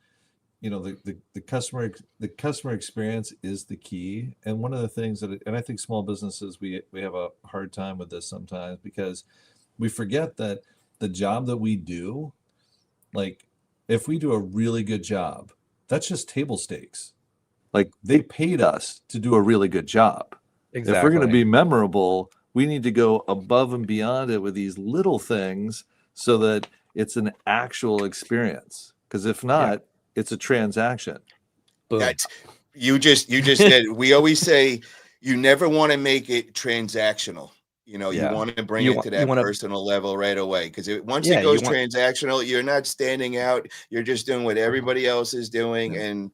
customer experience is the key. And one of the things and I think small businesses, we have a hard time with this sometimes, because we forget that the job that we do, like if we do a really good job, that's just table stakes. Like, they paid us to do a really good job. Exactly. If we're going to be memorable, we need to go above and beyond it with these little things so that it's an actual experience. Because if not, it's a transaction. Boom. That's you just said. We always say you never want to make it transactional. You want to bring it to that personal level right away, because once it goes transactional, you're not standing out. You're just doing what everybody else is doing, and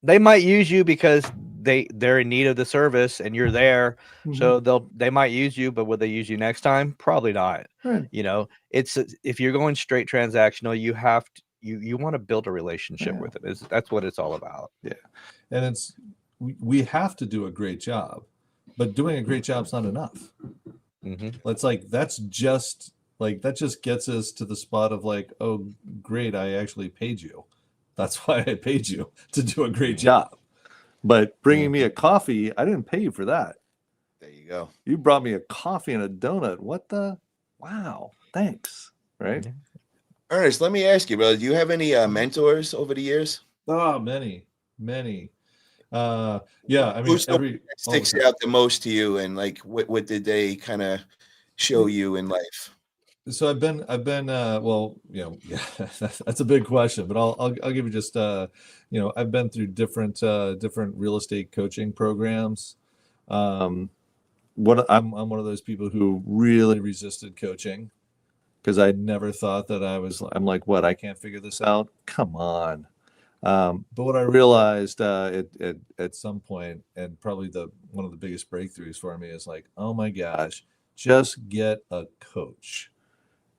they might use you because they're in need of the service and you're there. So they might use you, but will they use you next time? Probably not. Right. It's if you're going straight transactional, you have to you want to build a relationship with it. That's what it's all about. Yeah. And we have to do a great job, but doing a great job is not enough. It's like that just gets us to the spot of like, oh great, I actually paid you. That's why I paid you to do a great job. But bringing me a coffee, I didn't pay you for that. There you go. You brought me a coffee and a donut. What the? Wow. Thanks. Right. Ernest, let me ask you, brother, do you have any mentors over the years? Oh, many. Yeah. I mean, sticks out the most to you, and like, what did they kind of show you in life? So I've been well, that's a big question, but I'll give you just I've been through different real estate coaching programs. I'm one of those people who really resisted coaching, because I never thought that I'm like, what, I can't figure this out? Come on. But what I realized at some point, and probably one of the biggest breakthroughs for me, is like, oh my gosh, just get a coach.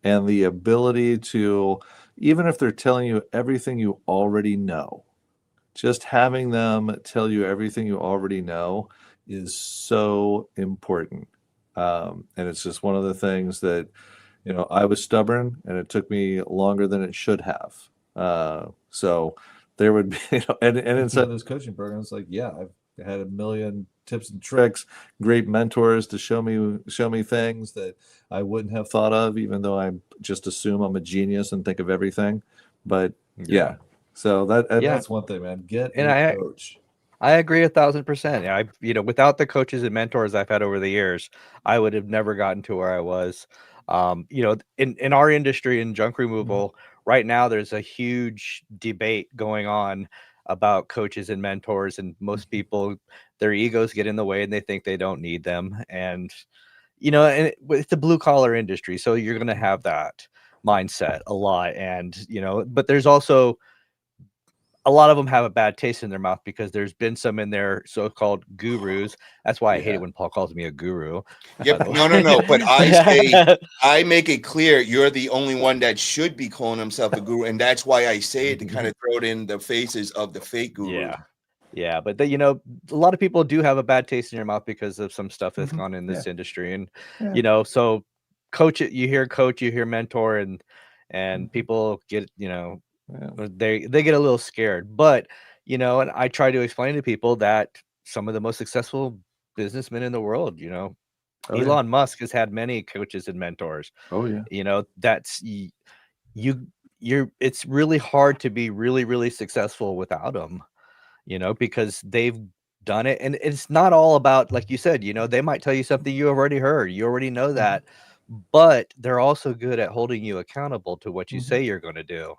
And the ability to, even if they're telling you everything you already know, just having them tell you everything you already know is so important. And it's just one of the things that, I was stubborn, and it took me longer than it should have. So there would be, and inside those coaching programs, like, I've had a million tips and tricks, great mentors to show me things that I wouldn't have thought of, even though I just assume I'm a genius and think of everything. But so that's one thing, man. Get a coach. I agree 1,000%. Without the coaches and mentors I've had over the years, I would have never gotten to where I was. In our industry, in junk removal, right now there's a huge debate going on about coaches and mentors, and most people, their egos get in the way and they think they don't need them. And and it's the blue collar industry, so you're going to have that mindset a lot. And but there's also a lot of them have a bad taste in their mouth because there's been some in there so-called gurus. That's why I hate it when Paul calls me a guru, by Yep. the No. But I say, way. I make it clear you're the only one that should be calling himself a guru. And that's why I say it, to kind of throw it in the faces of the fake gurus. Yeah, but a lot of people do have a bad taste in your mouth because of some stuff that's gone in this industry. And so coach it, you hear mentor, and people get, they get a little scared. But and I try to explain to people that some of the most successful businessmen in the world, Elon Musk has had many coaches and mentors. That's it's really hard to be really, really successful without them, because they've done it. And it's not all about, like you said, they might tell you something you already heard, you already know that, but they're also good at holding you accountable to what you say you're going to do.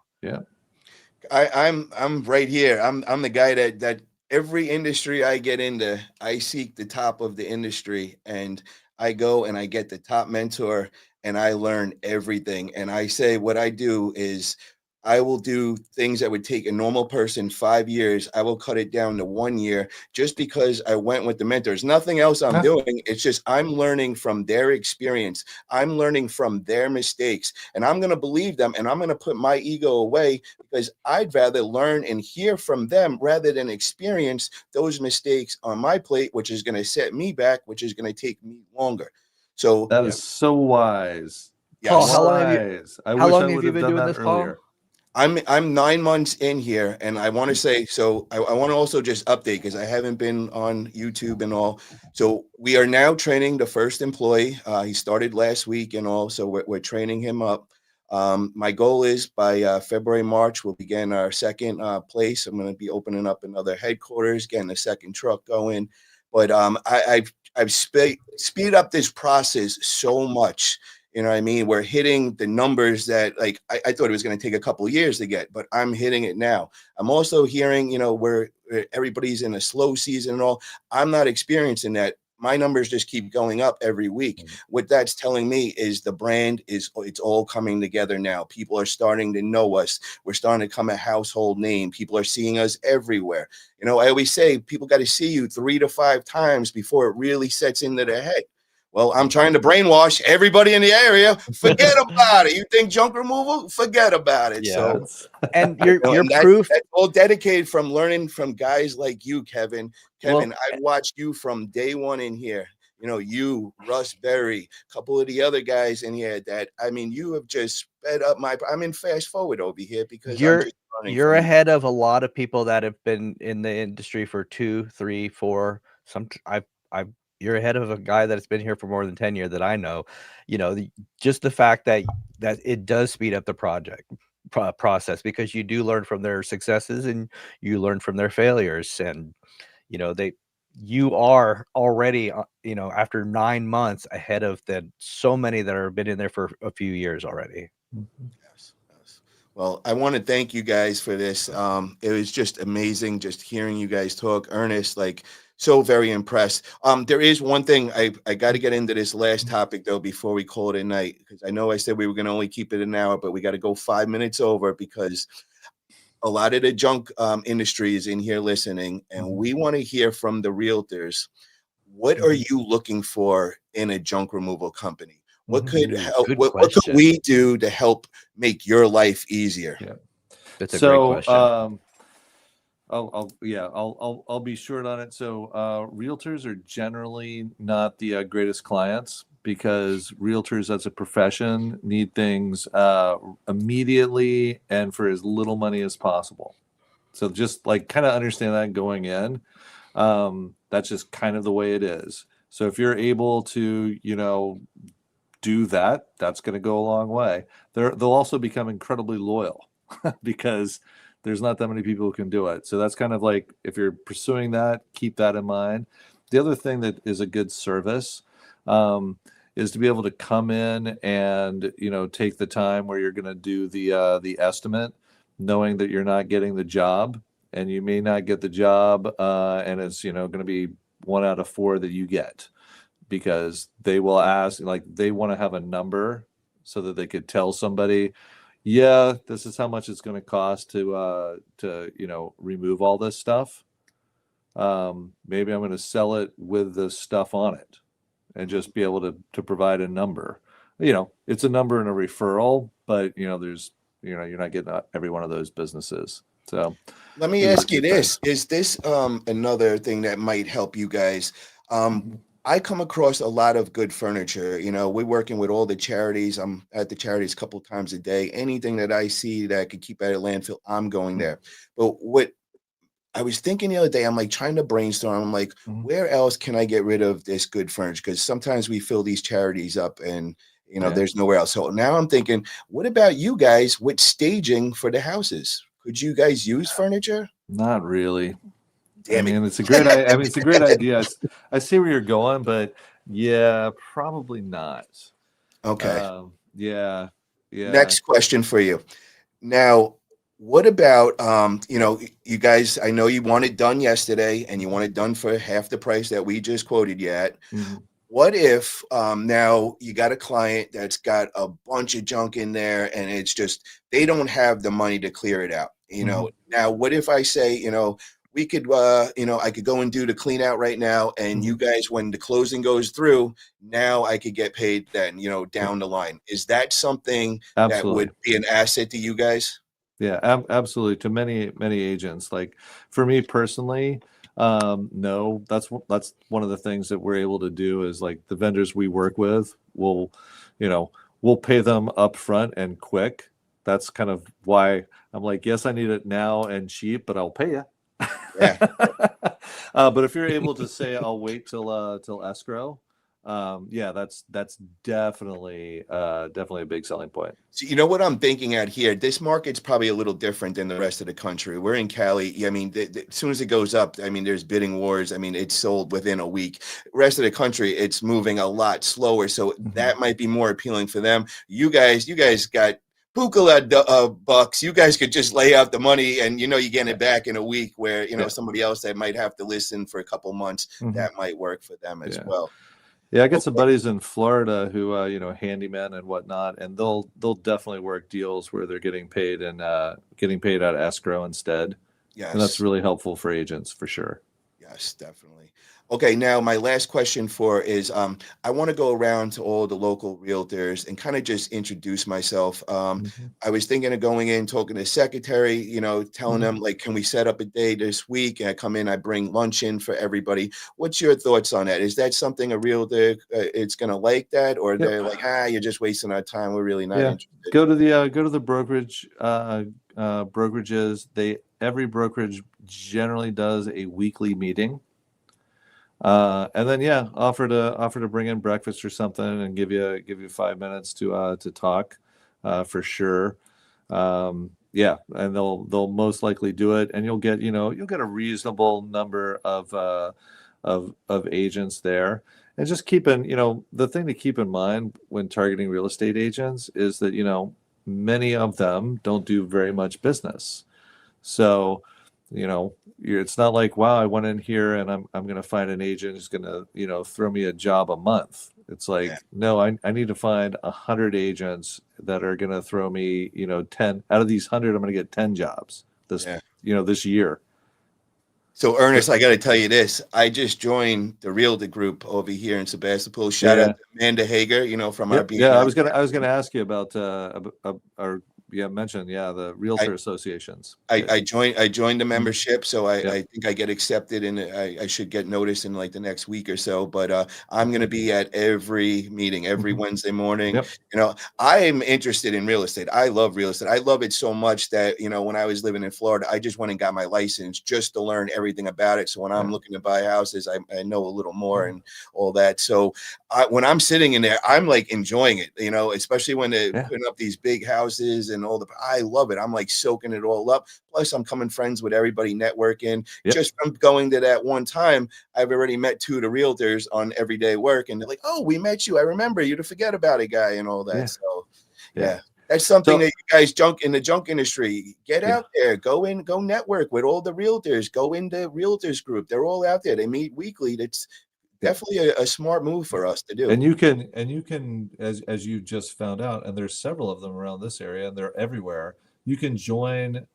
I'm right here. I'm the guy that every industry I get into, I seek the top of the industry, and I go and I get the top mentor, and I learn everything. And I say what I do is I will do things that would take a normal person 5 years. I will cut it down to 1 year, just because I went with the mentors. Nothing else I'm doing. It's just I'm learning from their experience. I'm learning from their mistakes, and I'm going to believe them, and I'm going to put my ego away, because I'd rather learn and hear from them rather than experience those mistakes on my plate, which is going to set me back, which is going to take me longer. So that is so wise. Paul, yes. how long have you been doing this, earlier. Paul? I'm 9 months in here, and I want to say, so I want to also just update, because I haven't been on YouTube and all. So we are now training the first employee. He started last week and all, so we're training him up. My goal is by February, March, we'll begin our second place. I'm going to be opening up another headquarters, getting a second truck going. But I've speed up this process so much. You know what I mean? We're hitting the numbers that, like, I thought it was going to take a couple of years to get, but I'm hitting it now. I'm also hearing, where everybody's in a slow season and all. I'm not experiencing that. My numbers just keep going up every week. What that's telling me is the brand it's all coming together now. People are starting to know us. We're starting to become a household name. People are seeing us everywhere. I always say people got to see you 3 to 5 times before it really sets into their head. Well, I'm trying to brainwash everybody in the area. Forget about it. You think junk removal? Forget about it. Yeah. So, and you're and proof. that's all dedicated from learning from guys like you, Kevin. Kevin, Well, I've watched you from day one in here. You, Russ Berry, a couple of the other guys in here that, you have just sped up I'm in fast forward over here, because I'm just learning you're from you. ahead of a lot of people that have been in the industry for 2, 3, 4. I've You're ahead of a guy that's been here for more than 10 years that I know. Just the fact that it does speed up the process, because you do learn from their successes and you learn from their failures. And you are already after 9 months ahead of so many that have been in there for a few years already. Yes. Well, I want to thank you guys for this. It was just amazing just hearing you guys talk. Ernest, like, so very impressed. There is one thing I got to get into this last topic though before we call it a night, because I know I said we were going to only keep it an hour, but we got to go 5 minutes over, because a lot of the junk industry is in here listening, and we want to hear from the realtors. What are you looking for in a junk removal company? What could help? Good What could question. we do to help make your life easier? That's a great question. I'll be short on it. So realtors are generally not the greatest clients, because realtors as a profession need things immediately and for as little money as possible. So just like kind of understand that going in. That's just kind of the way it is. So if you're able to, do that, that's going to go a long way. They'll also become incredibly loyal because there's not that many people who can do it. So that's kind of like, if you're pursuing that, keep that in mind. The other thing that is a good service is to be able to come in and, take the time where you're going to do the estimate, knowing that you're not getting the job, and you may not get the job, and it's, going to be 1 out of 4 that you get, because they will ask, like, they want to have a number so that they could tell somebody, yeah, this is how much it's going to cost to remove all this stuff. Maybe I'm going to sell it with the stuff on it, and just be able to provide a number. It's a number and a referral, but there's, you're not getting every one of those businesses. So let me ask you this: is this another thing that might help you guys? I come across a lot of good furniture. We're working with all the charities. I'm at the charities a couple of times a day. Anything that I see that I could keep at a landfill, I'm going there. But what I was thinking the other day, I'm like trying to brainstorm. I'm like, where else can I get rid of this good furniture? Because sometimes we fill these charities up and, there's nowhere else. So now I'm thinking, what about you guys with staging for the houses? Could you guys use furniture? Not really. Damn it. It's a great. It's a great idea. I see where you're going, but yeah, probably not. Okay. Yeah. Next question for you. Now, what about you guys, I know you want it done yesterday and you want it done for half the price that we just quoted yet. What if now you got a client that's got a bunch of junk in there and it's just they don't have the money to clear it out? Now what if I say, we could I could go and do the clean out right now, and you guys, when the closing goes through, now I could get paid then, down the line. Is that something that would be an asset to you guys? Yeah, absolutely. To many agents, like for me personally, no, that's one of the things that we're able to do is, like, the vendors we work with, we'll pay them up front and quick. That's kind of why I'm like, yes, I need it now and cheap, but I'll pay you. Yeah. But if you're able to say, I'll wait till escrow, that's definitely a big selling point. So you know what I'm thinking at here? This market's probably a little different than the rest of the country. We're in Cali. I mean, as soon as it goes up, I mean, there's bidding wars. I mean, it's sold within a week. Rest of the country, it's moving a lot slower. So that might be more appealing for them. You guys got Bucala bucks. You guys could just lay out the money and, you get it back in a week, where, somebody else that might have to listen for a couple months, that might work for them as well. Yeah, I got some buddies in Florida who, handymen and whatnot, and they'll definitely work deals where they're getting paid out of escrow instead. Yes. And that's really helpful for agents for sure. Yes, definitely. Okay, now my last question is I want to go around to all the local realtors and kind of just introduce myself. I was thinking of going in, talking to the secretary, telling them, like, can we set up a day this week? And I come in, I bring lunch in for everybody. What's your thoughts on that? Is that something a realtor it's going to like that? Or they're like, you're just wasting our time. We're really not interested. Go to the brokerage brokerages. Every brokerage generally does a weekly meeting. And then offer to bring in breakfast or something and give you 5 minutes to talk, for sure. And they'll most likely do it, and you'll get a reasonable number of agents there. And just the thing to keep in mind when targeting real estate agents is that many of them don't do very much business. So it's not like, wow, I went in here and I'm going to find an agent who's going to, throw me a job a month. It's like, no, I need to find 100 agents that are going to throw me, 10 out of these 100. I'm going to get 10 jobs this year. So Ernest, I got to tell you this. I just joined the Realtor group over here in Sebastopol. Shout out to Amanda Hager, from our BNI. Yeah, I was gonna ask you about the Realtor associations. I joined the membership, so I think I get accepted, and I should get notice in like the next week or so. But I'm going to be at every meeting every Wednesday morning. I am interested in real estate. I love real estate. I love it so much that when I was living in Florida, I just went and got my license just to learn everything about it. So when I'm looking to buy houses, I know a little more and all that. So when I'm sitting in there, I'm like enjoying it. Especially when they're putting up these big houses and and all the. I love it. I'm like soaking it all up. Plus, I'm coming friends with everybody, networking. Yep. Just from going to that one time, I've already met 2 of the realtors on everyday work, and they're like, "Oh, we met you. I remember you, the Forget About It guy, and all that." Yeah. So, Yeah. yeah. That's something So- that you guys in the junk industry, get Yeah. out there, go network with all the realtors, go in the realtors group. They're all out there. They meet weekly. That's definitely a smart move for us to do. And you can, as you just found out, and there's several of them around this area, and they're everywhere. You can join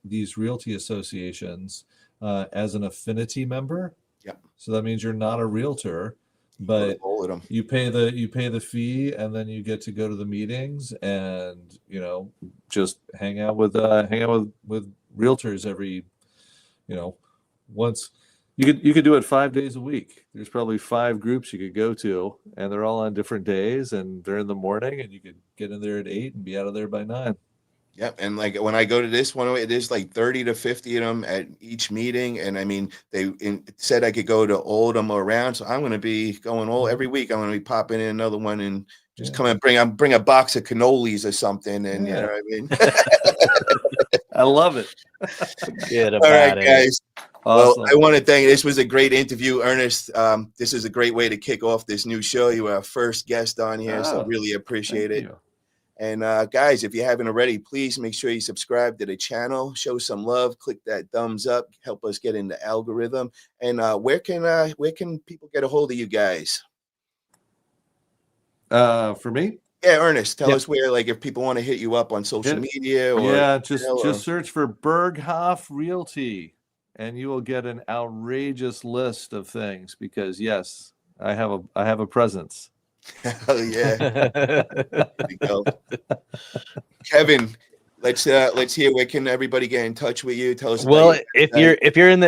these realty associations as an affinity member. Yeah. So that means you're not a realtor, Go but to all of them. you pay the fee, and then you get to go to the meetings, and just hang out with realtors every once. You could do it 5 days a week. There's probably 5 groups you could go to, and they're all on different days, and they're in the morning, and you could get in there at 8 and be out of there by 9. Yep. And like when I go to this one, there's like 30 to 50 of them at each meeting. And I mean, they said I could go to all of them around. So I'm going to be going every week. I'm going to be popping in another one and just come and bring a box of cannolis or something. And you know what I mean? I love it. Get All right, about it. guys. Awesome. Well, I want to thank. This was a great interview, Ernest. This is a great way to kick off this new show. You were our first guest on here, so Oh, really appreciate Thank it. you. And guys, if you haven't already, please make sure you subscribe to the channel, show some love, click that thumbs up, help us get in the algorithm. And where can people get a hold of you guys? For me? Yeah, Ernest, tell Yep. us where, like, if people want to hit you up on social media or Yeah, just email or- search for Berghof Realty, and you will get an outrageous list of things, because yes, I have a presence. Oh yeah. There we go. Kevin, let's hear, where can everybody get in touch with you? Tell us about Well, your if you're in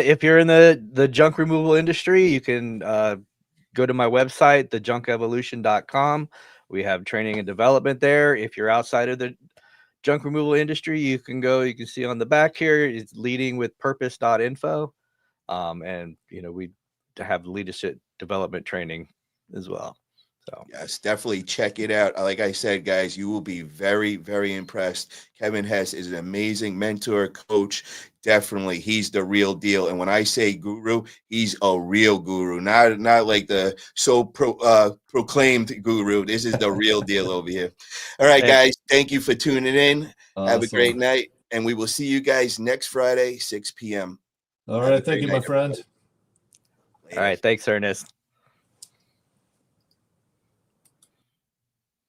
the junk removal industry, you can go to my website, thejunkevolution.com. We have training and development there. If you're outside of the junk removal industry, you can see on the back here, it's leading with purpose.info. And we have leadership development training as well. So Yes, definitely check it out. Like I said, guys, you will be very, very impressed. Kevin Hess is an amazing mentor, coach. Definitely, he's the real deal. And when I say guru, he's a real guru, not like the proclaimed guru. This is the real deal over here. All right, guys, thank you for tuning in. Have a great night, and we will see you guys next Friday, 6 p.m. All Have a right, thank great you, night, my friend. everybody. all right, thanks, Ernest.